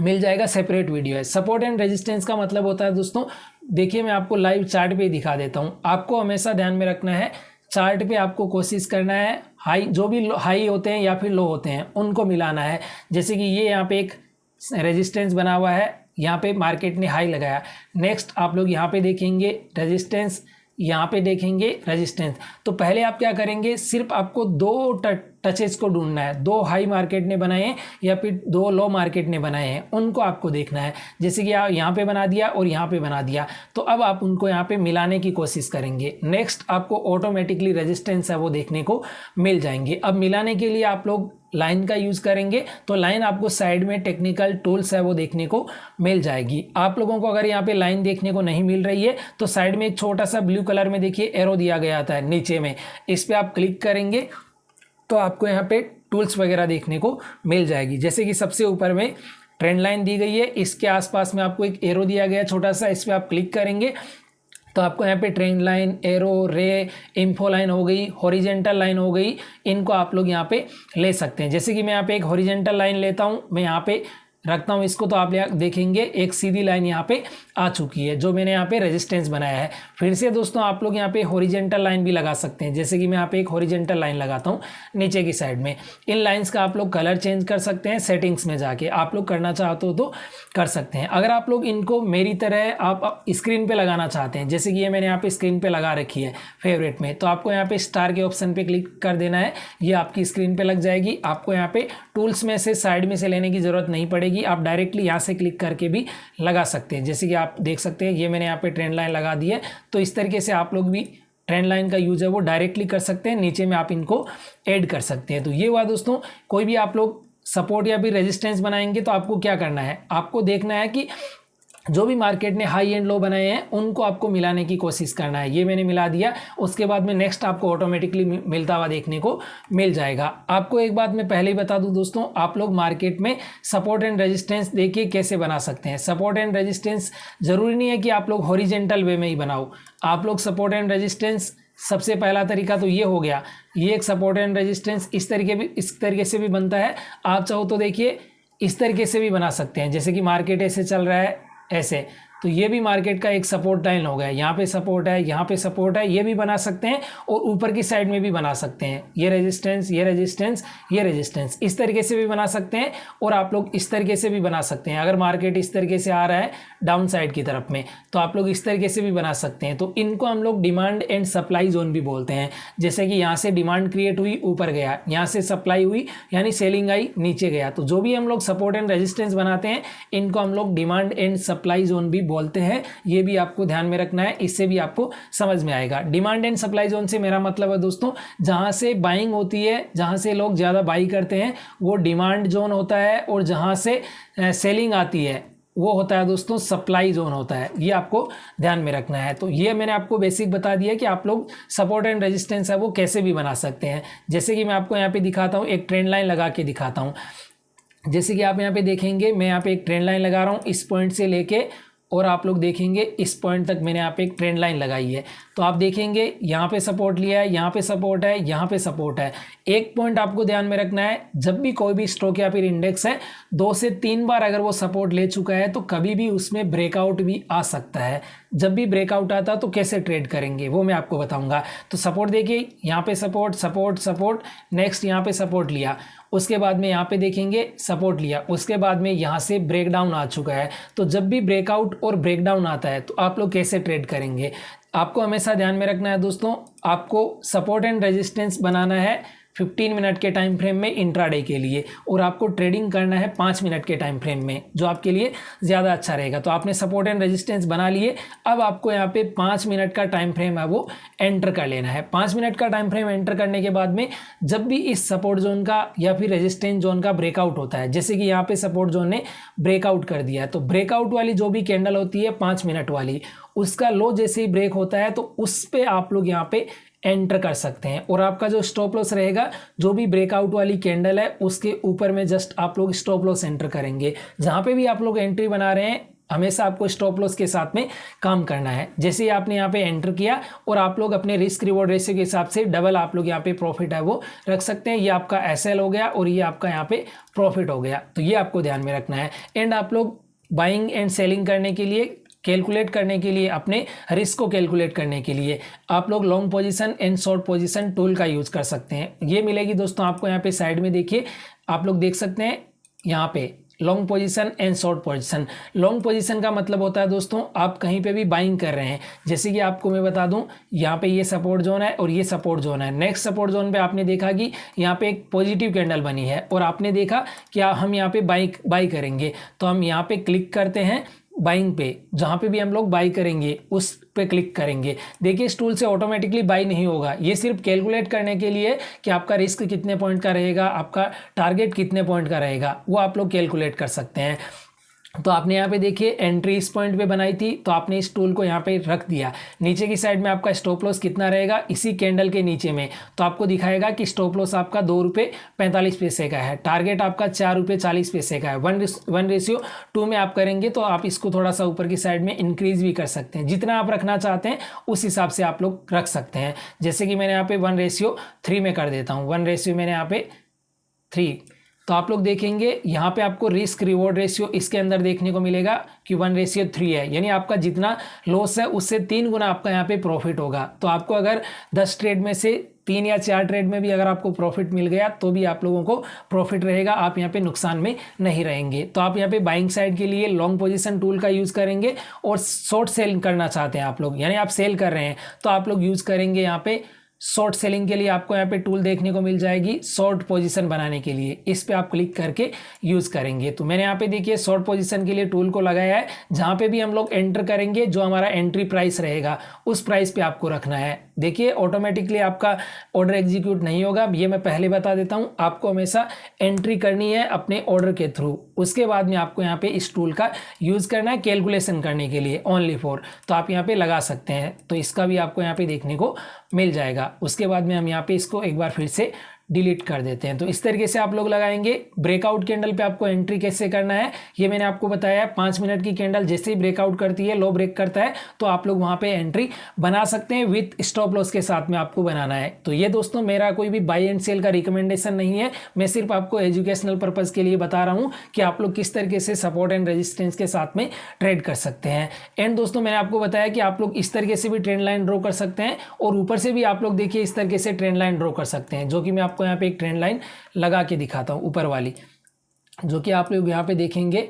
मिल जाएगा, सेपरेट वीडियो है। सपोर्ट एंड रेजिस्टेंस का मतलब होता है दोस्तों, देखिए मैं आपको लाइव चार्ट पे दिखा देता हूँ। आपको हमेशा ध्यान में रखना है चार्ट पे आपको कोशिश करना है हाई जो भी हाई होते हैं या फिर लो होते हैं उनको मिलाना है। जैसे कि ये यहाँ पे एक रेजिस्टेंस बना हुआ है, यहाँ पे मार्केट ने हाई लगाया, नेक्स्ट आप लोग यहाँ पे देखेंगे रेजिस्टेंस, यहाँ पे देखेंगे रेजिस्टेंस। तो पहले आप क्या करेंगे, सिर्फ आपको दो टचेस को ढूंढना है, दो हाई मार्केट ने बनाए हैं या फिर दो लो मार्केट ने बनाए हैं, उनको आपको देखना है। जैसे कि आप यहाँ पे बना दिया और यहाँ पे बना दिया तो अब आप उनको यहाँ पे मिलाने की कोशिश करेंगे। नेक्स्ट आपको ऑटोमेटिकली रेजिस्टेंस है वो देखने को मिल जाएंगे। अब मिलाने के लिए आप लोग लाइन का यूज़ करेंगे तो लाइन आपको साइड में टेक्निकल टूल्स है वो देखने को मिल जाएगी। आप लोगों को अगर यहाँ पे लाइन देखने को नहीं मिल रही है तो साइड में एक छोटा सा ब्लू कलर में देखिए एरो दिया गया था नीचे में, इस पर आप क्लिक करेंगे तो आपको यहाँ पे टूल्स वगैरह देखने को मिल जाएगी। जैसे कि सबसे ऊपर में ट्रेंड लाइन दी गई है, इसके आसपास में आपको एक एरो दिया गया छोटा सा, इस पर आप क्लिक करेंगे तो आपको यहाँ पे ट्रेंड लाइन, एरो, रे, इन्फो लाइन हो गई, हॉरिजेंटल लाइन हो गई, इनको आप लोग यहाँ पे ले सकते हैं। जैसे कि मैं यहाँ पे एक हॉरिजेंटल लाइन लेता हूँ, मैं यहाँ पे रखता हूँ इसको तो आप देखेंगे एक सीधी लाइन यहाँ पे आ चुकी है जो मैंने यहाँ पे रेजिस्टेंस बनाया है। फिर से दोस्तों आप लोग यहाँ पे हॉरिजेंटल लाइन भी लगा सकते हैं। जैसे कि मैं यहाँ पे एक हॉरिजेंटल लाइन लगाता हूँ नीचे की साइड में। इन लाइंस का आप लोग कलर चेंज कर सकते हैं, सेटिंग्स में जाके आप लोग करना चाहते हो तो कर सकते हैं। अगर आप लोग इनको मेरी तरह आप स्क्रीन पर लगाना चाहते हैं, जैसे कि ये मैंने यहाँ पे स्क्रीन पर लगा रखी है फेवरेट में, तो आपको यहाँ पे स्टार के ऑप्शन पर क्लिक कर देना है, ये आपकी स्क्रीन पर लग जाएगी। आपको यहाँ पे टूल्स में से साइड में से लेने की ज़रूरत नहीं पड़ेगी, आप डायरेक्टली यहाँ से क्लिक करके भी लगा सकते हैं। जैसे कि आप देख सकते हैं ये मैंने यहाँ पे ट्रेंड लाइन लगा दी है, तो इस तरीके से आप लोग भी ट्रेंड लाइन का यूज है वो डायरेक्टली कर सकते हैं, नीचे में आप इनको ऐड कर सकते हैं। तो ये हुआ दोस्तों, कोई भी आप लोग सपोर्ट या फिर रेजिस्टेंस बनाएंगे तो आपको क्या करना है, आपको देखना है कि जो भी मार्केट ने हाई एंड लो बनाए हैं उनको आपको मिलाने की कोशिश करना है। ये मैंने मिला दिया, उसके बाद में नेक्स्ट आपको ऑटोमेटिकली मिलता हुआ देखने को मिल जाएगा। आपको एक बात मैं पहले ही बता दूं दोस्तों, आप लोग मार्केट में सपोर्ट एंड रेजिस्टेंस देखिए कैसे बना सकते हैं। सपोर्ट एंड रेजिस्टेंस जरूरी नहीं है कि आप लोग हॉरिजेंटल वे में ही बनाओ, आप लोग सपोर्ट एंड रेजिस्टेंस सबसे पहला तरीका तो ये हो गया, ये एक सपोर्ट एंड रेजिस्टेंस इस तरीके से भी बनता है। आप चाहो तो देखिए इस तरीके से भी बना सकते हैं, जैसे कि मार्केट ऐसे चल रहा है ऐसे, तो ये भी मार्केट का एक सपोर्ट लाइन हो गया। यहाँ पे सपोर्ट है, यहाँ पे सपोर्ट है, ये भी बना सकते हैं और ऊपर की साइड में भी बना सकते हैं। ये रेजिस्टेंस, ये रेजिस्टेंस, ये रेजिस्टेंस, इस तरीके से भी बना सकते हैं और आप लोग इस तरीके से भी बना सकते हैं। अगर मार्केट इस तरीके से आ रहा है डाउन साइड की तरफ में तो आप लोग इस तरीके से भी बना सकते हैं। तो इनको हम लोग डिमांड एंड सप्लाई जोन भी बोलते हैं। जैसे कि यहाँ से डिमांड क्रिएट हुई, ऊपर गया, यहाँ से सप्लाई हुई यानी सेलिंग आई, नीचे गया। तो जो भी हम लोग सपोर्ट एंड रेजिस्टेंस बनाते हैं इनको हम लोग डिमांड एंड सप्लाई जोन भी बोलते हैं। ये भी आपको ध्यान में रखना है, इससे भी आपको समझ में आएगा। डिमांड एंड सप्लाई जोन से मेरा मतलब है दोस्तों, जहाँ से बाइंग होती है, जहाँ से लोग ज़्यादा बाई करते हैं वो डिमांड जोन होता है, और जहाँ से सेलिंग आती है वो होता है दोस्तों सप्लाई जोन होता है। ये आपको ध्यान में रखना है। तो ये मैंने आपको बेसिक बता दिया कि आप लोग सपोर्ट एंड रेजिस्टेंस है वो कैसे भी बना सकते हैं। जैसे कि मैं आपको यहाँ पे दिखाता हूँ, एक ट्रेंड लाइन लगा के दिखाता हूँ। जैसे कि आप यहाँ पे देखेंगे, मैं यहाँ पे एक ट्रेंड लाइन लगा रहा हूँ इस पॉइंट से लेके, और आप लोग देखेंगे इस पॉइंट तक मैंने यहाँ पे एक ट्रेंड लाइन लगाई है। तो आप देखेंगे यहाँ पे सपोर्ट लिया है, यहाँ पे सपोर्ट है, यहाँ पे सपोर्ट है। एक पॉइंट आपको ध्यान में रखना है, जब भी कोई भी स्टॉक या फिर इंडेक्स है 2 से 3 बार अगर वो सपोर्ट ले चुका है तो कभी भी उसमें ब्रेकआउट भी आ सकता है। जब भी ब्रेकआउट आता तो कैसे ट्रेड करेंगे वो मैं आपको बताऊंगा। तो सपोर्ट देखिए, यहाँ पे सपोर्ट सपोर्ट सपोर्ट, नेक्स्ट यहाँ पे सपोर्ट लिया, उसके बाद में यहाँ पे देखेंगे सपोर्ट लिया, उसके बाद में यहाँ से ब्रेकडाउन आ चुका है। तो जब भी ब्रेकआउट और ब्रेकडाउन आता है तो आप लोग कैसे ट्रेड करेंगे, आपको हमेशा ध्यान में रखना है दोस्तों। आपको सपोर्ट एंड रेजिस्टेंस बनाना है 15 मिनट के टाइम फ्रेम में इंट्राडे के लिए, और आपको ट्रेडिंग करना है 5 मिनट के टाइम फ्रेम में, जो आपके लिए ज़्यादा अच्छा रहेगा। तो आपने सपोर्ट एंड रेजिस्टेंस बना लिए, अब आपको यहाँ पे 5 मिनट का टाइम फ्रेम है वो एंटर कर लेना है। 5 मिनट का टाइम फ्रेम एंटर करने के बाद में जब भी इस सपोर्ट जोन का या फिर रेजिस्टेंस जोन का ब्रेकआउट होता है, जैसे कि यहाँ पे सपोर्ट जोन ने ब्रेकआउट कर दिया है, तो ब्रेकआउट वाली जो भी कैंडल होती है 5 मिनट वाली, उसका लो जैसे ही ब्रेक होता है तो उस पर आप लोग यहाँ पे एंटर कर सकते हैं। और आपका जो स्टॉप लॉस रहेगा, जो भी ब्रेकआउट वाली कैंडल है उसके ऊपर में जस्ट आप लोग स्टॉप लॉस एंटर करेंगे। जहां पे भी आप लोग एंट्री बना रहे हैं हमेशा आपको स्टॉप लॉस के साथ में काम करना है। जैसे ही आपने यहाँ पे एंटर किया और आप लोग अपने रिस्क रिवॉर्ड रेशियो के हिसाब से डबल आप लोग यहाँ पे प्रॉफिट है वो रख सकते हैं। ये आपका एसएल हो गया और ये आपका यहाँ पे प्रॉफिट हो गया। तो ये आपको ध्यान में रखना है। एंड आप लोग बाइंग एंड सेलिंग करने के लिए, कैलकुलेट करने के लिए, अपने रिस्क को कैलकुलेट करने के लिए आप लोग long position and short position tool का यूज़ कर सकते हैं। ये मिलेगी दोस्तों आपको यहाँ पे साइड में, देखिए आप लोग देख सकते हैं यहाँ पे long position and short position. Long position का मतलब होता है दोस्तों आप कहीं पे भी बाइंग कर रहे हैं। जैसे कि आपको मैं बता दूं, यहाँ पे ये सपोर्ट जोन है और ये सपोर्ट जोन है। नेक्स्ट सपोर्ट जोन पे आपने देखा कि यहाँ पे एक पॉजिटिव कैंडल बनी है और आपने देखा कि हम यहाँ पे बाई करेंगे, तो हम यहाँ पे क्लिक करते हैं बाइंग पे, जहाँ पे भी हम लोग बाई करेंगे उस पे क्लिक करेंगे। देखिए इस टूल से ऑटोमेटिकली बाई नहीं होगा, ये सिर्फ कैलकुलेट करने के लिए कि आपका रिस्क कितने पॉइंट का रहेगा, आपका टारगेट कितने पॉइंट का रहेगा, वो आप लोग कैलकुलेट कर सकते हैं। तो आपने यहाँ पे देखिए एंट्री इस पॉइंट पे बनाई थी, तो आपने इस टूल को यहाँ पे रख दिया। नीचे की साइड में आपका स्टॉप लॉस कितना रहेगा, इसी कैंडल के नीचे में, तो आपको दिखाएगा कि स्टॉप लॉस आपका 2 रुपये 45 पैसे का है, टारगेट आपका 4 रुपये 40 पैसे का है। 1:2 में आप करेंगे तो आप इसको थोड़ा सा ऊपर की साइड में इंक्रीज भी कर सकते हैं। जितना आप रखना चाहते हैं उस हिसाब से आप लोग रख सकते हैं। जैसे कि मैंने यहाँ पे 1:3 में कर देता हूँ, 1 मैंने यहाँ पे 3, तो आप लोग देखेंगे यहाँ पे आपको रिस्क रिवॉर्ड रेशियो इसके अंदर देखने को मिलेगा कि 1:3 है, यानी आपका जितना लॉस है उससे 3 गुना आपका यहाँ पे प्रॉफिट होगा। तो आपको अगर 10 ट्रेड में से 3 या 4 ट्रेड में भी अगर आपको प्रॉफिट मिल गया तो भी आप लोगों को प्रॉफिट रहेगा, आप यहाँ पे नुकसान में नहीं रहेंगे। तो आप यहाँ पे बाइंग साइड के लिए लॉन्ग पोजीशन टूल का यूज़ करेंगे, और शॉर्ट सेल करना चाहते हैं आप लोग, यानी आप सेल कर रहे हैं तो आप लोग यूज़ करेंगे यहाँ पे शॉर्ट सेलिंग के लिए। आपको यहाँ पे टूल देखने को मिल जाएगी शॉर्ट पोजीशन बनाने के लिए, इस पे आप क्लिक करके यूज़ करेंगे। तो मैंने यहाँ पे देखिए शॉर्ट पोजीशन के लिए टूल को लगाया है, जहाँ पे भी हम लोग एंटर करेंगे जो हमारा एंट्री प्राइस रहेगा उस प्राइस पे आपको रखना है। देखिए ऑटोमेटिकली आपका ऑर्डर एग्जीक्यूट नहीं होगा, ये मैं पहले बता देता हूँ। आपको हमेशा एंट्री करनी है अपने ऑर्डर के थ्रू, उसके बाद में आपको यहाँ पे इस टूल का यूज़ करना है कैलकुलेशन करने के लिए ओनली फॉर, तो आप यहाँ पे लगा सकते हैं। तो इसका भी आपको यहाँ पे देखने को मिल जाएगा। उसके बाद में हम यहाँ पे इसको एक बार फिर से डिलीट कर देते हैं। तो इस तरीके से आप लोग लगाएंगे। ब्रेकआउट कैंडल पे आपको एंट्री कैसे करना है ये मैंने आपको बताया है। 5 मिनट की कैंडल जैसे ही ब्रेकआउट करती है, लो ब्रेक करता है, तो आप लोग वहां पे एंट्री बना सकते हैं विथ स्टॉप लॉस के साथ में आपको बनाना है। तो ये दोस्तों मेरा कोई भी बाई एंड सेल का रिकमेंडेशन नहीं है, मैं सिर्फ आपको एजुकेशनल पर्पज के लिए बता रहा हूं कि आप लोग किस तरीके से सपोर्ट एंड रेजिस्टेंस के साथ में ट्रेड कर सकते हैं। एंड दोस्तों मैंने आपको बताया कि आप लोग इस तरीके से भी ट्रेंड लाइन ड्रॉ कर सकते हैं और ऊपर से भी आप लोग देखिए इस तरीके से ट्रेंड लाइन ड्रॉ कर सकते हैं, जो कि मैं आपको यहाँ पे एक ट्रेंड लाइन लगा के दिखाता हूँ ऊपर वाली, जो कि आप लोग यहाँ पे देखेंगे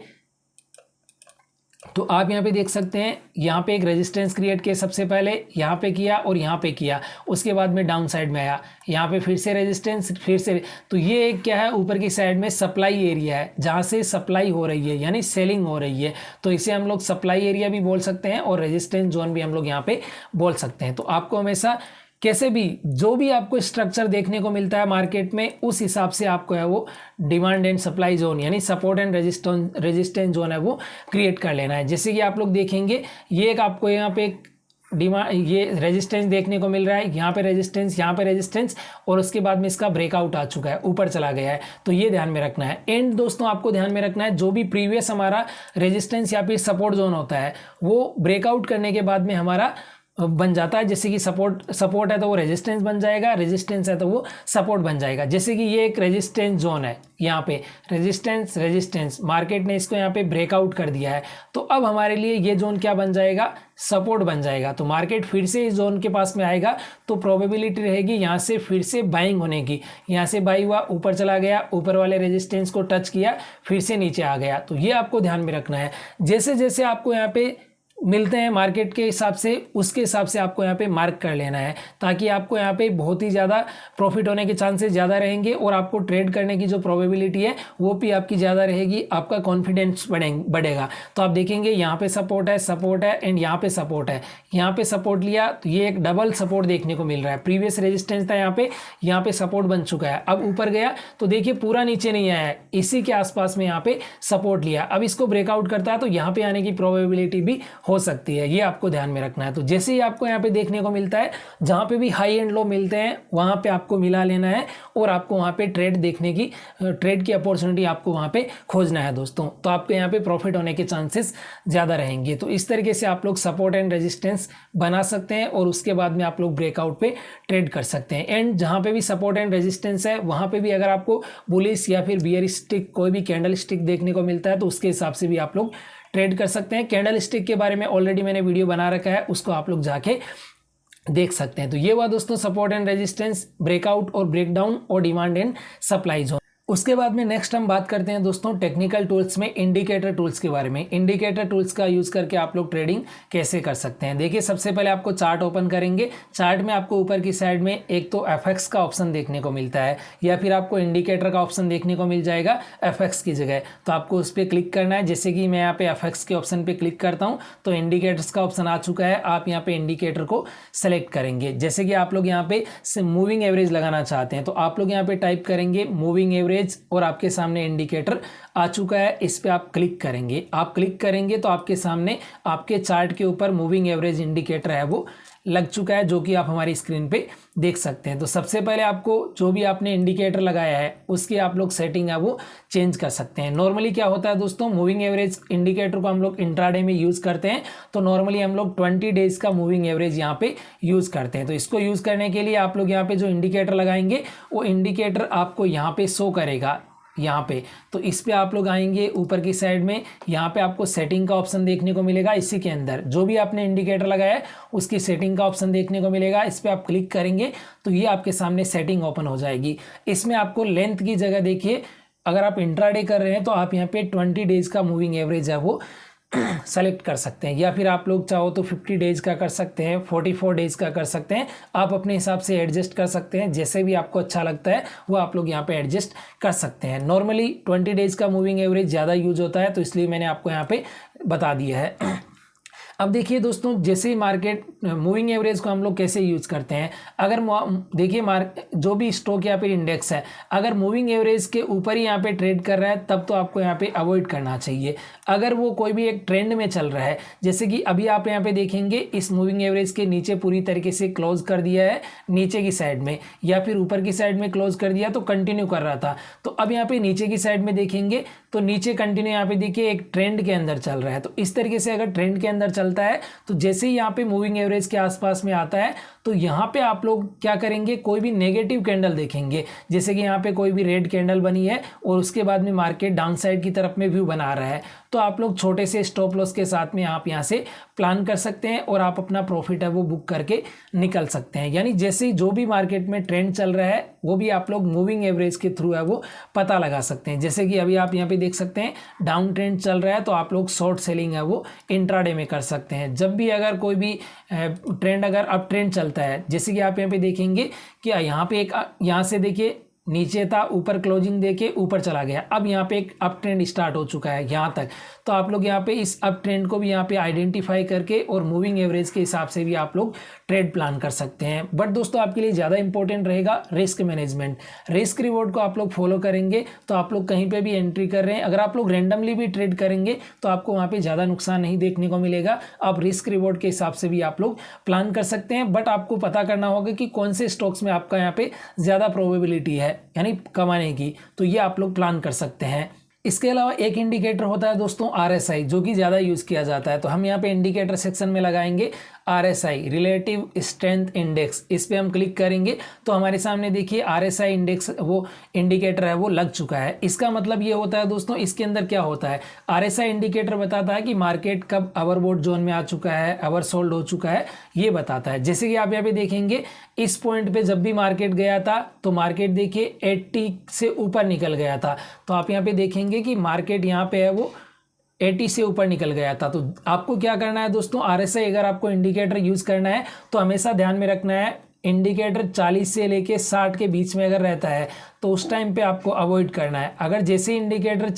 तो आप यहाँ पे देख सकते हैं। यहाँ पे एक रेजिस्टेंस क्रिएट किया, सबसे पहले यहाँ पे किया और यहाँ पे किया, उसके बाद में डाउन साइड में आया, यहाँ पे फिर से रेजिस्टेंस, फिर से। तो ये एक क्या है, ऊपर की साइड में सप्लाई एरिया है जहाँ से सप्लाई हो रही है, यानी सेलिंग हो रही है। तो इसे हम लोग सप्लाई एरिया भी बोल सकते हैं और रेजिस्टेंस जोन भी हम लोग यहाँ पे बोल सकते हैं। तो आपको हमेशा कैसे भी जो भी आपको स्ट्रक्चर देखने को मिलता है मार्केट में, उस हिसाब से आपको है वो डिमांड एंड सप्लाई जोन यानी सपोर्ट एंड रेजिस्टेंस जोन है वो क्रिएट कर लेना है। जैसे कि आप लोग देखेंगे ये एक आपको यहाँ पे एक ये रेजिस्टेंस देखने को मिल रहा है, यहाँ पे रेजिस्टेंस, यहाँ पे रेजिस्टेंस, और उसके बाद में इसका ब्रेकआउट आ चुका है, ऊपर चला गया है। तो ये ध्यान में रखना है। एंड दोस्तों आपको ध्यान में रखना है जो भी प्रीवियस हमारा रेजिस्टेंस या फिर सपोर्ट जोन होता है वो ब्रेकआउट करने के बाद में हमारा बन जाता है। जैसे कि सपोर्ट है तो वो रेजिस्टेंस बन जाएगा, रेजिस्टेंस है तो वो सपोर्ट बन जाएगा। जैसे कि ये एक रेजिस्टेंस जोन है, यहाँ पे रेजिस्टेंस मार्केट ने इसको यहाँ पे ब्रेकआउट कर दिया है, तो अब हमारे लिए ये जोन क्या बन जाएगा, सपोर्ट बन जाएगा। तो मार्केट फिर से इस जोन के पास में आएगा तो प्रोबेबिलिटी रहेगी यहाँ से फिर से बाइंग होने की। यहाँ से बाई हुआ, ऊपर चला गया, ऊपर वाले रेजिस्टेंस को टच किया, फिर से नीचे आ गया। तो ये आपको ध्यान में रखना है। जैसे जैसे आपको यहाँ पे मिलते हैं मार्केट के हिसाब से, उसके हिसाब से आपको यहाँ पे मार्क कर लेना है, ताकि आपको यहाँ पे बहुत ही ज़्यादा प्रॉफिट होने के चांसेस ज़्यादा रहेंगे और आपको ट्रेड करने की जो प्रोबेबिलिटी है वो भी आपकी ज़्यादा रहेगी, आपका कॉन्फिडेंस बढ़ेगा। तो आप देखेंगे यहाँ पे सपोर्ट है एंड यहाँ पे सपोर्ट है। यहाँ पे सपोर्ट लिया तो ये एक डबल सपोर्ट देखने को मिल रहा है। प्रीवियस रेजिस्टेंस था यहाँ पे सपोर्ट बन चुका है। अब ऊपर गया तो देखिए पूरा नीचे नहीं आया है, इसी के आसपास में यहाँ पे सपोर्ट लिया। अब इसको ब्रेकआउट करता है तो यहाँ पे आने की प्रोबेबिलिटी भी हो सकती है, ये आपको ध्यान में रखना है। तो जैसे ही आपको यहाँ पे देखने को मिलता है, जहाँ पे भी हाई एंड लो मिलते हैं वहाँ पे आपको मिला लेना है और आपको वहाँ पे ट्रेड की अपॉर्चुनिटी आपको वहाँ पे खोजना है दोस्तों। तो आपको यहाँ पे प्रॉफिट होने के चांसेस ज़्यादा रहेंगे। तो इस तरीके से आप लोग सपोर्ट एंड रेजिस्टेंस बना सकते हैं और उसके बाद में आप लोग ब्रेकआउट पे ट्रेड कर सकते हैं। एंड जहाँ पे भी सपोर्ट एंड रेजिस्टेंस है वहाँ पे भी अगर आपको बुलिश या फिर बियर स्टिक कोई भी कैंडल स्टिक देखने को मिलता है तो उसके हिसाब से भी आप लोग ट्रेड कर सकते हैं। कैंडल स्टिक के बारे में ऑलरेडी मैंने वीडियो बना रखा है, उसको आप लोग जाके देख सकते हैं। तो ये हुआ दोस्तों सपोर्ट एंड रेजिस्टेंस, ब्रेकआउट और ब्रेकडाउन और डिमांड एंड सप्लाई जोन। उसके बाद में नेक्स्ट हम बात करते हैं दोस्तों टेक्निकल टूल्स में इंडिकेटर टूल्स के बारे में। इंडिकेटर टूल्स का यूज़ करके आप लोग ट्रेडिंग कैसे कर सकते हैं। देखिए सबसे पहले आपको चार्ट ओपन करेंगे। चार्ट में आपको ऊपर की साइड में एक तो एफएक्स का ऑप्शन देखने को मिलता है या फिर आपको इंडिकेटर का ऑप्शन देखने को मिल जाएगा एफएक्स की जगह। तो आपको उस पर क्लिक करना है। जैसे कि मैं यहाँ पे एफएक्स के ऑप्शन पर क्लिक करता हूँ तो इंडिकेटर्स का ऑप्शन आ चुका है। आप यहाँ पे इंडिकेटर को सेलेक्ट करेंगे। जैसे कि आप लोग यहाँ पे मूविंग एवरेज लगाना चाहते हैं तो आप लोग यहाँ पे टाइप करेंगे मूविंग एवरेज और आपके सामने इंडिकेटर आ चुका है। इस पे आप क्लिक करेंगे। आप क्लिक करेंगे तो आपके सामने आपके चार्ट के ऊपर मूविंग एवरेज इंडिकेटर है वो लग चुका है, जो कि आप हमारी स्क्रीन पे देख सकते हैं। तो सबसे पहले आपको जो भी आपने इंडिकेटर लगाया है उसकी आप लोग सेटिंग है वो चेंज कर सकते हैं। नॉर्मली क्या होता है दोस्तों, मूविंग एवरेज इंडिकेटर को हम लोग इंट्राडे में यूज़ करते हैं तो नॉर्मली हम लोग 20 डेज का मूविंग एवरेज यहाँ पे यूज़ करते हैं। तो इसको यूज़ करने के लिए आप लोग यहाँ पे जो इंडिकेटर लगाएंगे वो इंडिकेटर आपको यहाँ पे शो करेगा यहाँ पे। तो इस पे आप लोग आएंगे ऊपर की साइड में, यहाँ पे आपको सेटिंग का ऑप्शन देखने को मिलेगा। इसी के अंदर जो भी आपने इंडिकेटर लगाया है उसकी सेटिंग का ऑप्शन देखने को मिलेगा। इस पे आप क्लिक करेंगे तो ये आपके सामने सेटिंग ओपन हो जाएगी। इसमें आपको लेंथ की जगह देखिए, अगर आप इंट्राडे कर रहे हैं तो आप यहाँ पे 20 डेज का मूविंग एवरेज है वो सेलेक्ट कर सकते हैं, या फिर आप लोग चाहो तो 50 डेज का कर सकते हैं, 44 डेज का कर सकते हैं। आप अपने हिसाब से एडजस्ट कर सकते हैं, जैसे भी आपको अच्छा लगता है वो आप लोग यहाँ पे एडजस्ट कर सकते हैं। नॉर्मली 20 डेज का मूविंग एवरेज ज़्यादा यूज होता है तो इसलिए मैंने आपको यहाँ पे बता दिया है। अब देखिए दोस्तों, जैसे ही मार्केट मूविंग एवरेज को हम लोग कैसे यूज़ करते हैं, अगर देखिए जो भी स्टॉक या फिर इंडेक्स है, अगर मूविंग एवरेज के ऊपर ही यहाँ पे ट्रेड कर रहा है तब तो आपको यहाँ पे अवॉइड करना चाहिए। अगर वो कोई भी एक ट्रेंड में चल रहा है, जैसे कि अभी आप यहाँ पे देखेंगे इस मूविंग एवरेज के नीचे पूरी तरीके से क्लोज कर दिया है नीचे की साइड में, या फिर ऊपर की साइड में क्लोज कर दिया तो कंटिन्यू कर रहा था। तो अब यहाँ पे नीचे की साइड में देखेंगे तो नीचे कंटिन्यू यहाँ पे देखिए एक ट्रेंड के अंदर चल रहा है। तो इस तरीके से अगर ट्रेंड के अंदर चलता है तो जैसे ही यहाँ पे मूविंग एवरेज के आसपास में आता है तो यहाँ पे आप लोग क्या करेंगे, कोई भी नेगेटिव कैंडल देखेंगे, जैसे कि यहाँ पे कोई भी रेड कैंडल बनी है और उसके बाद में मार्केट डाउन साइड की तरफ में व्यू बना रहा है, तो आप लोग छोटे से स्टॉप लॉस के साथ में आप यहाँ से प्लान कर सकते हैं और आप अपना प्रॉफिट है वो बुक करके निकल सकते हैं। यानी जैसे ही जो भी मार्केट में ट्रेंड चल रहा है वो भी आप लोग मूविंग एवरेज के थ्रू है वो पता लगा सकते हैं। जैसे कि अभी आप यहाँ पे देख सकते हैं डाउन ट्रेंड चल रहा है तो आप लोग शॉर्ट सेलिंग है वो इंट्राडे में कर सकते हैं। जब भी अगर कोई भी ट्रेंड अगर अप ट्रेंड चलता है, जैसे कि आप यहाँ पे देखेंगे कि यहाँ पे एक यहाँ से देखिए नीचे था, ऊपर क्लोजिंग देके ऊपर चला गया, अब यहाँ पे एक अप ट्रेंड स्टार्ट हो चुका है यहाँ तक, तो आप लोग यहाँ पे इस अप ट्रेंड को भी यहाँ पे आइडेंटिफाई करके और मूविंग एवरेज के हिसाब से भी आप लोग ट्रेड प्लान कर सकते हैं। बट दोस्तों आपके लिए ज़्यादा इंपॉर्टेंट रहेगा रिस्क मैनेजमेंट। रिस्क रिवॉर्ड को आप लोग फॉलो करेंगे तो आप लोग कहीं पर भी एंट्री कर रहे हैं, अगर आप लोग रेंडमली भी ट्रेड करेंगे तो आपको वहाँ पर ज़्यादा नुकसान नहीं देखने को मिलेगा। आप रिस्क रिवॉर्ड के हिसाब से भी आप लोग प्लान कर सकते हैं, बट आपको पता करना होगा कि कौन से स्टॉक्स में आपका यहाँ पे ज़्यादा प्रोबेबिलिटी है यानी कमाने की, तो ये आप लोग प्लान कर सकते हैं। इसके अलावा एक इंडिकेटर होता है दोस्तों RSI, जो कि ज़्यादा यूज़ किया जाता है। तो हम यहाँ पे इंडिकेटर सेक्शन में लगाएंगे RSI, रिलेटिव स्ट्रेंथ इंडेक्स, इस पे हम क्लिक करेंगे तो हमारे सामने देखिए RSI इंडेक्स वो इंडिकेटर है वो लग चुका है। इसका मतलब ये होता है दोस्तों, इसके अंदर क्या होता है, RSI इंडिकेटर बताता है कि मार्केट कब ओवरबॉट जोन में आ चुका है, ओवरसोल्ड हो चुका है, ये बताता है। जैसे कि आप यहाँ पे देखेंगे इस पॉइंट पे जब भी मार्केट गया था तो मार्केट देखिए 80 से ऊपर निकल गया था, तो आप यहाँ पे देखेंगे कि मार्केट यहाँ पे है वो 80 से ऊपर निकल गया था। तो आपको क्या करना है दोस्तों, RSI अगर आपको इंडिकेटर यूज़ करना है तो हमेशा ध्यान में रखना है इंडिकेटर 40 से लेके 60 के बीच में अगर रहता है तो उस टाइम पे आपको अवॉइड करना है। अगर जैसे इंडिकेटर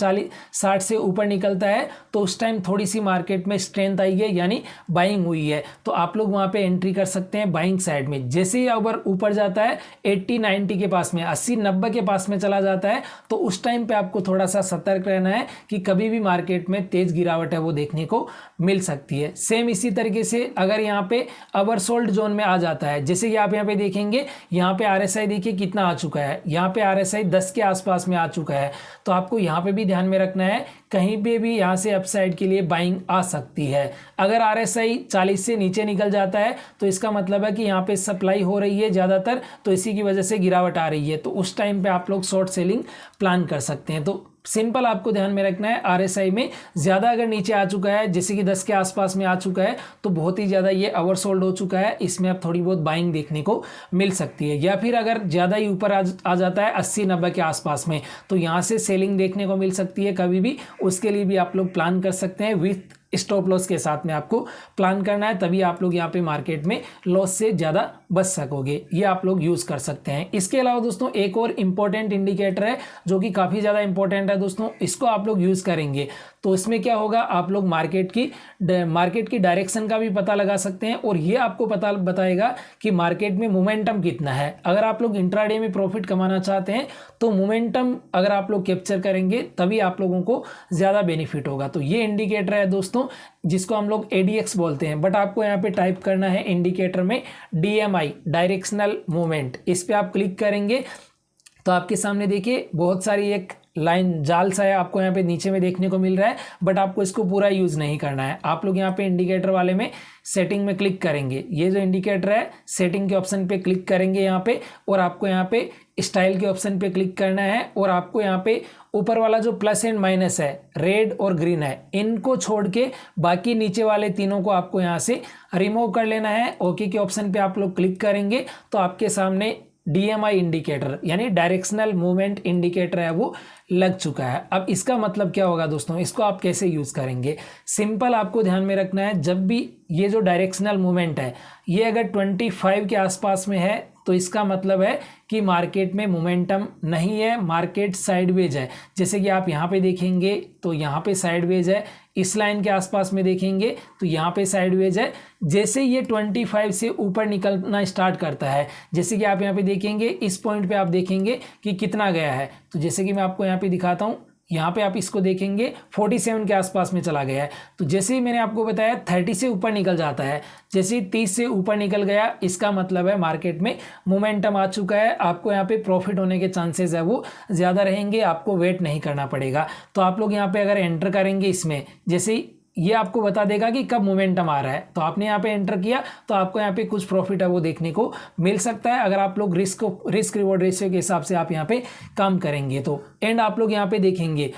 60 से ऊपर निकलता है तो उस टाइम थोड़ी सी मार्केट में स्ट्रेंथ आई है यानी बाइंग हुई है, तो आप लोग वहाँ पे एंट्री कर सकते हैं बाइंग साइड में। जैसे ही अगर ऊपर जाता है 80-90 के पास में, 80-90 के पास में चला जाता है तो उस टाइम पे आपको थोड़ा सा सतर्क रहना है कि कभी भी मार्केट में तेज गिरावट है वो देखने को मिल सकती है। सेम इसी तरीके से अगर यहाँ पे ओवरसोल्ड जोन में आ जाता है, जैसे कि आप यहाँ पे देखेंगे यहाँ पे RSI देखिए कितना आ चुका है, यहाँ पे RSI 10 के आसपास में आ चुका है, तो आपको यहाँ पे भी ध्यान में रखना है कहीं पे भी यहाँ से अपसाइड के लिए बाइंग आ सकती है। अगर RSI 40 से नीचे निकल जाता है तो इसका मतलब है कि यहाँ पे सप्लाई हो रही है ज़्यादातर, तो इसी की वजह से गिरावट आ रही है, तो उस टाइम पे आप लोग शॉर्ट सेलिंग प्लान कर सकते हैं। तो सिंपल आपको ध्यान में रखना है RSI में ज़्यादा अगर नीचे आ चुका है, जैसे कि 10 के आसपास में आ चुका है, तो बहुत ही ज़्यादा ये ओवरसोल्ड हो चुका है, इसमें अब थोड़ी बहुत बाइंग देखने को मिल सकती है। या फिर अगर ज़्यादा ही ऊपर आ जाता है 80-90 के आसपास में, तो यहाँ से सेलिंग देखने को मिल सकती है कभी भी, उसके लिए भी आप लोग प्लान कर सकते हैं। विथ स्टॉप लॉस के साथ में आपको प्लान करना है, तभी आप लोग यहाँ पे मार्केट में लॉस से ज़्यादा बच सकोगे, ये आप लोग यूज़ कर सकते हैं। इसके अलावा दोस्तों एक और इम्पोर्टेंट इंडिकेटर है जो कि काफ़ी ज़्यादा इंपॉर्टेंट है दोस्तों, इसको आप लोग यूज़ करेंगे तो इसमें क्या होगा, आप लोग मार्केट की डायरेक्शन का भी पता लगा सकते हैं और ये आपको पता बताएगा कि मार्केट में मोमेंटम कितना है। अगर आप लोग इंट्राडे में प्रॉफिट कमाना चाहते हैं तो मोमेंटम अगर आप लोग कैप्चर करेंगे तभी आप लोगों को ज़्यादा बेनिफिट होगा। तो ये इंडिकेटर है दोस्तों जिसको हम लोग ADX बोलते हैं, बट आपको यहाँ पे टाइप करना है इंडिकेटर में DMI, डायरेक्शनल मूवमेंट। इस पे आप क्लिक करेंगे तो आपके सामने देखिए बहुत सारी एक लाइन जाल सा है आपको यहाँ पे नीचे में देखने को मिल रहा है, बट आपको इसको पूरा यूज़ नहीं करना है। आप लोग यहाँ पे इंडिकेटर वाले में सेटिंग में क्लिक करेंगे, ये जो इंडिकेटर है सेटिंग के ऑप्शन पे क्लिक करेंगे यहाँ पे, और आपको यहाँ पे स्टाइल के ऑप्शन पे क्लिक करना है, और आपको यहाँ पे ऊपर वाला जो प्लस एंड माइनस है, रेड और ग्रीन है, इनको छोड़ के बाकी नीचे वाले तीनों को आपको यहाँ से रिमूव कर लेना है। ओके के ऑप्शन पे आप लोग क्लिक करेंगे तो आपके सामने DMI इंडिकेटर यानी डायरेक्शनल मूवमेंट इंडिकेटर है वो लग चुका है। अब इसका मतलब क्या होगा दोस्तों, इसको आप कैसे यूज़ करेंगे, सिंपल आपको ध्यान में रखना है, जब भी ये जो डायरेक्शनल मूवमेंट है ये अगर 25 के आसपास में है तो इसका मतलब है कि मार्केट में मोमेंटम नहीं है, मार्केट साइडवेज है। जैसे कि आप यहाँ पे देखेंगे तो यहाँ पे साइडवेज है, इस लाइन के आसपास में देखेंगे तो यहाँ पे साइडवेज है। जैसे ये 25 से ऊपर निकलना स्टार्ट करता है, जैसे कि आप यहाँ पे देखेंगे इस पॉइंट पे आप देखेंगे कि कितना गया है, तो जैसे कि मैं आपको यहाँ पे दिखाता हूँ, यहाँ पे आप इसको देखेंगे 47 के आसपास में चला गया है। तो जैसे ही मैंने आपको बताया 30 से ऊपर निकल जाता है, जैसे ही 30 से ऊपर निकल गया, इसका मतलब है मार्केट में मोमेंटम आ चुका है, आपको यहाँ पे प्रॉफिट होने के चांसेस है वो ज़्यादा रहेंगे, आपको वेट नहीं करना पड़ेगा। तो आप लोग यहाँ पे अगर एंटर करेंगे इसमें, जैसे ही ये आपको बता देगा कि कब मोमेंटम आ रहा है, तो आपने यहाँ पे एंटर किया तो आपको यहाँ पे कुछ प्रॉफिट है वो देखने को मिल सकता है, अगर आप लोग रिस्क रिवॉर्ड रेशियो के हिसाब से आप यहाँ पे काम करेंगे तो। एंड आप लोग यहाँ पे देखेंगे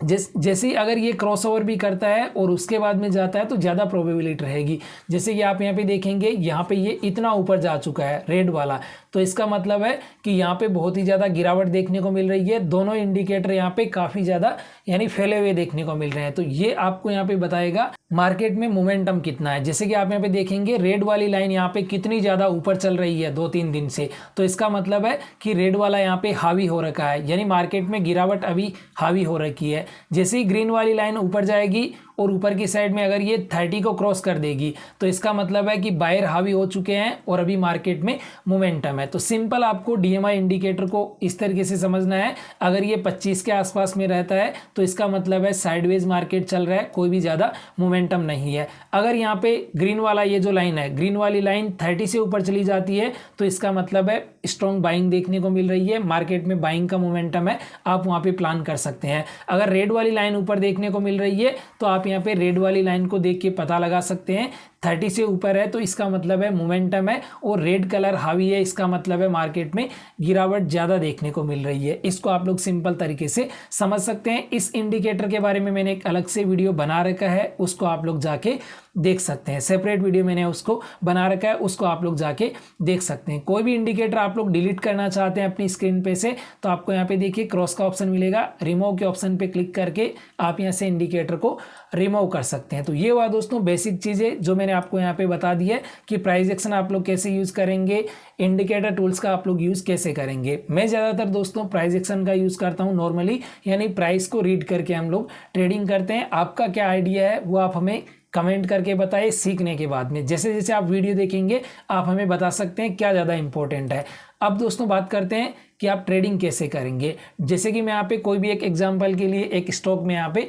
जैसे ही अगर ये क्रॉसओवर भी करता है और उसके बाद में जाता है तो ज़्यादा प्रोबेबिलिटी रहेगी। जैसे कि आप यहाँ पे देखेंगे यहाँ पे ये इतना ऊपर जा चुका है रेड वाला, तो इसका मतलब है कि यहाँ पे बहुत ही ज़्यादा गिरावट देखने को मिल रही है। दोनों इंडिकेटर यहाँ पे काफ़ी ज़्यादा यानी फैले हुए देखने को मिल रहे हैं, तो ये आपको यहाँ पे बताएगा मार्केट में मोमेंटम कितना है। जैसे कि आप यहाँ पे देखेंगे रेड वाली लाइन यहाँ पे कितनी ज़्यादा ऊपर चल रही है 2-3 दिन से, तो इसका मतलब है कि रेड वाला यहाँ पे हावी हो रखा है, यानी मार्केट में गिरावट अभी हावी हो रखी है। जैसे ही ग्रीन वाली लाइन ऊपर जाएगी और ऊपर की साइड में अगर ये 30 को क्रॉस कर देगी, तो इसका मतलब है कि बायर हावी हो चुके हैं और अभी मार्केट में मोमेंटम है। तो सिंपल आपको डीएमआई इंडिकेटर को इस तरीके से समझना है, अगर ये 25 के आसपास में रहता है तो इसका मतलब है साइडवेज मार्केट चल रहा है, कोई भी ज़्यादा मोमेंटम नहीं है। अगर यहाँ पे ग्रीन वाला ये जो लाइन है, ग्रीन वाली लाइन 30 से ऊपर चली जाती है तो इसका मतलब है स्ट्रॉन्ग बाइंग देखने को मिल रही है, मार्केट में बाइंग का मोमेंटम है, आप वहाँ पे प्लान कर सकते हैं। अगर रेड वाली लाइन ऊपर देखने को मिल रही है तो आप यहाँ पे रेड वाली लाइन को देख के पता लगा सकते हैं 30 से ऊपर है तो इसका मतलब है मोमेंटम है, और रेड कलर हावी है, इसका मतलब है मार्केट में गिरावट ज़्यादा देखने को मिल रही है। इसको आप लोग सिंपल तरीके से समझ सकते हैं। इस इंडिकेटर के बारे में मैंने एक अलग से वीडियो बना रखा है, उसको आप लोग जाके देख सकते हैं, सेपरेट वीडियो मैंने उसको बना रखा है, उसको आप लोग जाके देख सकते हैं। कोई भी इंडिकेटर आप लोग डिलीट करना चाहते हैं अपनी स्क्रीन पे से, तो आपको यहाँ पे देखिए क्रॉस का ऑप्शन मिलेगा, रिमूव के ऑप्शन पे क्लिक करके आप यहाँ से इंडिकेटर को रिमूव कर सकते हैं। तो ये हुआ दोस्तों बेसिक चीज़ें जो मैंने आपको यहाँ पे बता दी है कि प्राइस एक्शन आप लोग कैसे यूज़ करेंगे, इंडिकेटर टूल्स का आप लोग यूज़ कैसे करेंगे। मैं ज़्यादातर दोस्तों प्राइस एक्शन का यूज़ करता हूँ नॉर्मली, यानी प्राइस को रीड करके हम लोग ट्रेडिंग करते हैं। आपका क्या आइडिया है वो आप हमें कमेंट करके बताइए सीखने के बाद में, जैसे जैसे आप वीडियो देखेंगे आप हमें बता सकते हैं क्या ज़्यादा इंपॉर्टेंट है। अब दोस्तों बात करते हैं कि आप ट्रेडिंग कैसे करेंगे। जैसे कि मैं यहाँ पे कोई भी एक एग्जांपल के लिए एक स्टॉक में यहाँ पे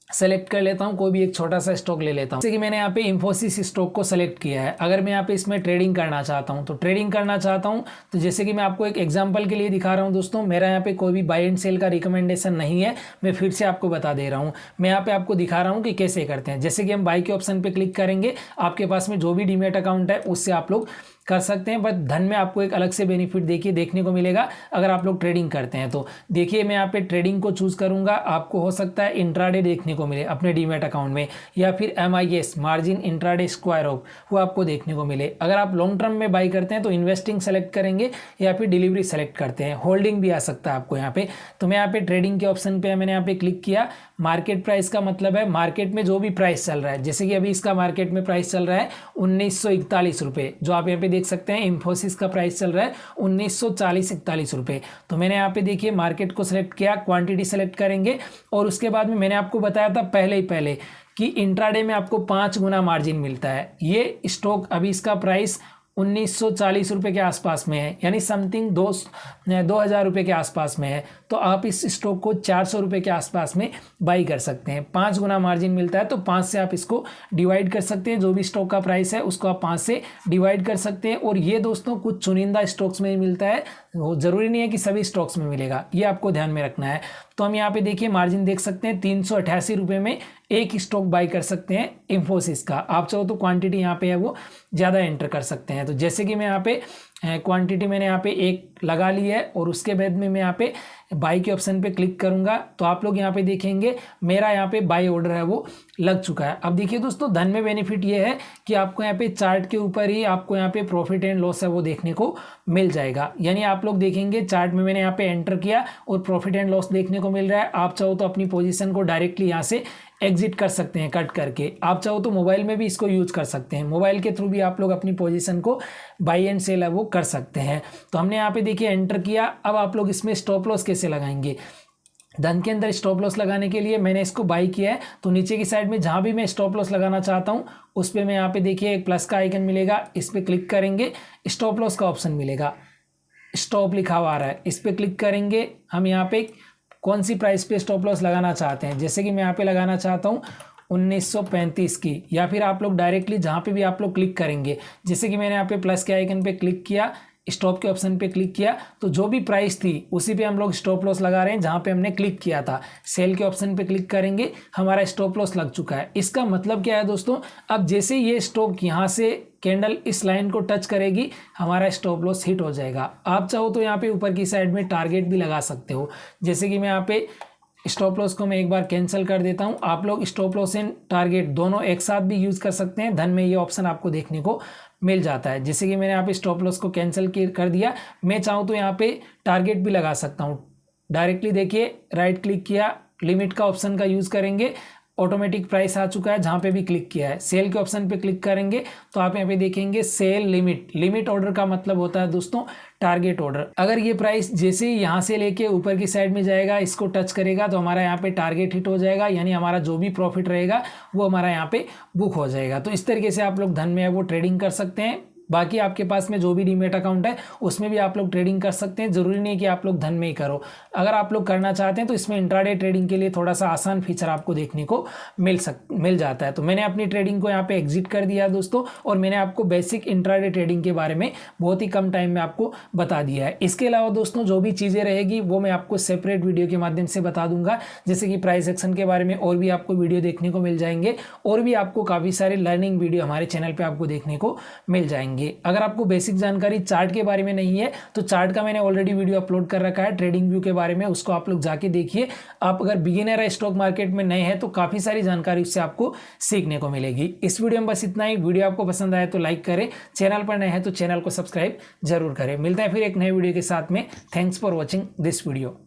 सेलेक्ट कर लेता हूँ, कोई भी एक छोटा सा स्टॉक ले लेता हूँ। जैसे कि मैंने यहाँ पे इंफोसिस स्टॉक को सेलेक्ट किया है। अगर मैं यहाँ पे इसमें ट्रेडिंग करना चाहता हूँ तो जैसे कि मैं आपको एक एग्जांपल के लिए दिखा रहा हूँ दोस्तों, मेरा यहाँ पे कोई भी बाय एंड सेल का रिकमेंडेशन नहीं है, मैं फिर से आपको बता दे रहा हूँ। मैं यहाँ पे आपको दिखा रहा हूँ कि कैसे करते हैं। जैसे कि हम बाय के ऑप्शन पे क्लिक करेंगे, आपके पास में जो भी डीमैट अकाउंट है उससे आप लोग कर सकते हैं, बट धन में आपको एक अलग से बेनिफिट देखने को मिलेगा अगर आप लोग ट्रेडिंग करते हैं। तो देखिए मैं यहाँ पे ट्रेडिंग को चूज़ करूंगा, आपको हो सकता है इंट्राडे देखने को मिले अपने डीमैट अकाउंट में, या फिर MIS margin intraday square of वो आपको देखने को मिले। अगर आप लॉन्ग टर्म में बाई करते हैं तो इन्वेस्टिंग सेलेक्ट करेंगे या फिर डिलीवरी सेलेक्ट करते हैं, होल्डिंग भी आ सकता है आपको यहाँ पे। तो मैं यहाँ पे ट्रेडिंग के ऑप्शन पे मैंने यहाँ पे क्लिक किया। मार्केट प्राइस का मतलब है मार्केट में जो भी प्राइस चल रहा है, जैसे कि अभी इसका मार्केट में प्राइस चल रहा है 1941 रुपये, जो आप यहाँ पे देख सकते हैं। इंफोसिस का प्राइस चल रहा है 1940-41 रुपये। तो मैंने यहाँ पे देखिए मार्केट को सिलेक्ट किया, क्वांटिटी सेलेक्ट करेंगे, और उसके बाद में मैंने आपको बताया था पहले कि इंट्राडे में आपको 5 गुना मार्जिन मिलता है। ये स्टॉक अभी इसका प्राइस 1940 रुपये के आसपास में है, यानी समथिंग 2000 रुपये के आसपास में है। तो आप इस स्टॉक को 400 रुपये के आसपास में बाई कर सकते हैं। 5 गुना मार्जिन मिलता है, तो 5 से आप इसको डिवाइड कर सकते हैं। जो भी स्टॉक का प्राइस है उसको आप 5 से डिवाइड कर सकते हैं। और ये दोस्तों कुछ चुनिंदा स्टॉक्स में मिलता है, वो ज़रूरी नहीं है कि सभी स्टॉक्स में मिलेगा, ये आपको ध्यान में रखना है। तो हम यहाँ पे देखिए मार्जिन देख सकते हैं 388 रुपये में एक स्टॉक बाई कर सकते हैं इंफोसिस का। आप चाहो तो क्वांटिटी यहाँ पे है वो ज़्यादा एंटर कर सकते हैं। तो जैसे कि मैं यहाँ पे क्वांटिटी मैंने यहाँ पे 1 लगा ली है, और उसके बाद में मैं यहाँ पे बाई के ऑप्शन पे क्लिक करूँगा तो आप लोग यहाँ पे देखेंगे मेरा यहाँ पे बाई ऑर्डर है वो लग चुका है। अब देखिए दोस्तों धन में बेनिफिट ये है कि आपको यहाँ पे चार्ट के ऊपर ही आपको यहाँ पे प्रॉफिट एंड लॉस है वो देखने को मिल जाएगा। यानी आप लोग देखेंगे चार्ट में मैंने यहाँ पे एंटर किया और प्रॉफिट एंड लॉस देखने को मिल रहा है। आप चाहो तो अपनी पोजीशन को डायरेक्टली यहाँ से एग्जिट कर सकते हैं कट करके। आप चाहो तो मोबाइल में भी इसको यूज कर सकते हैं, मोबाइल के थ्रू भी आप लोग अपनी पोजीशन को बाई एंड सेल है वो कर सकते हैं। तो हमने यहाँ पे देखिए एंटर किया। अब आप लोग इसमें स्टॉप लॉस कैसे लगाएंगे, धन के अंदर स्टॉप लॉस लगाने के लिए मैंने इसको बाई किया है, तो नीचे की साइड में जहाँ भी मैं स्टॉप लॉस लगाना चाहता हूँ उस पर मैं यहाँ पे देखिए एक प्लस का आइकन मिलेगा, इस पर क्लिक करेंगे, स्टॉप लॉस का ऑप्शन मिलेगा, स्टॉप लिखा हुआ आ रहा है, इस पर क्लिक करेंगे। हम यहाँ पे कौन सी प्राइस पे स्टॉप लॉस लगाना चाहते हैं, जैसे कि मैं यहाँ पे लगाना चाहता हूँ 1935 की, या फिर आप लोग डायरेक्टली जहाँ पे भी आप लोग क्लिक करेंगे, जैसे कि मैंने यहाँ पे प्लस के आइकन पे क्लिक किया, स्टॉप के ऑप्शन पे क्लिक किया, तो जो भी प्राइस थी उसी पे हम लोग स्टॉप लॉस लगा रहे हैं जहाँ पे हमने क्लिक किया था। सेल के ऑप्शन पे क्लिक करेंगे, हमारा स्टॉप लॉस लग चुका है। इसका मतलब क्या है दोस्तों, अब जैसे ये स्टॉक यहाँ से कैंडल इस लाइन को टच करेगी हमारा स्टॉप लॉस हिट हो जाएगा। आप चाहो तो यहाँ पे ऊपर की साइड में टारगेट भी लगा सकते हो, जैसे कि मैं यहाँ पे स्टॉप लॉस को मैं एक बार कैंसिल कर देता हूं। आप लोग स्टॉप लॉस एंड टारगेट दोनों एक साथ भी यूज़ कर सकते हैं, धन में ये ऑप्शन आपको देखने को मिल जाता है। जैसे कि मैंने यहाँ पे स्टॉप लॉस को कैंसिल कर दिया, मैं चाहूँ तो यहाँ पे टारगेट भी लगा सकता हूँ। डायरेक्टली देखिए राइट क्लिक किया, लिमिट का ऑप्शन का यूज़ करेंगे, ऑटोमेटिक प्राइस आ चुका है जहाँ पे भी क्लिक किया है। सेल के ऑप्शन पे क्लिक करेंगे तो आप यहाँ पे देखेंगे सेल लिमिट, लिमिट ऑर्डर का मतलब होता है दोस्तों टारगेट ऑर्डर। अगर ये प्राइस जैसे ही यहाँ से लेके ऊपर की साइड में जाएगा, इसको टच करेगा तो हमारा यहाँ पे टारगेट हिट हो जाएगा, यानी हमारा जो भी प्रॉफिट रहेगा वो हमारा यहाँ पे बुक हो जाएगा। तो इस तरीके से आप लोग धन में है वो ट्रेडिंग कर सकते हैं। बाकी आपके पास में जो भी डीमेट अकाउंट है उसमें भी आप लोग ट्रेडिंग कर सकते हैं, जरूरी नहीं कि आप लोग धन में ही करो। अगर आप लोग करना चाहते हैं तो इसमें इंट्राडे ट्रेडिंग के लिए थोड़ा सा आसान फीचर आपको देखने को मिल जाता है। तो मैंने अपनी ट्रेडिंग को यहाँ पे एग्जिट कर दिया दोस्तों, और मैंने आपको बेसिक इंट्राडे ट्रेडिंग के बारे में बहुत ही कम टाइम में आपको बता दिया है। इसके अलावा दोस्तों जो भी चीज़ें रहेगी वो मैं आपको सेपरेट वीडियो के माध्यम से बता दूंगा, जैसे कि प्राइस एक्शन के बारे में और भी आपको वीडियो देखने को मिल जाएंगे, और भी आपको काफ़ी सारे लर्निंग वीडियो हमारे चैनल पर आपको देखने को मिल जाएंगे। अगर आपको बेसिक जानकारी चार्ट के बारे में नहीं है तो चार्ट का मैंने ऑलरेडी वीडियो अपलोड कर रखा है ट्रेडिंग व्यू के बारे में, उसको आप लोग जाके देखिए। आप अगर बिगिनर है, स्टॉक मार्केट में नए हैं, तो काफी सारी जानकारी उससे आपको सीखने को मिलेगी। इस वीडियो में बस इतना ही। वीडियो आपको पसंद आए तो लाइक करें, चैनल पर नए हैं तो चैनल को सब्सक्राइब जरूर करें। मिलते हैं फिर एक नए वीडियो के साथ में। Thanks for watching this video.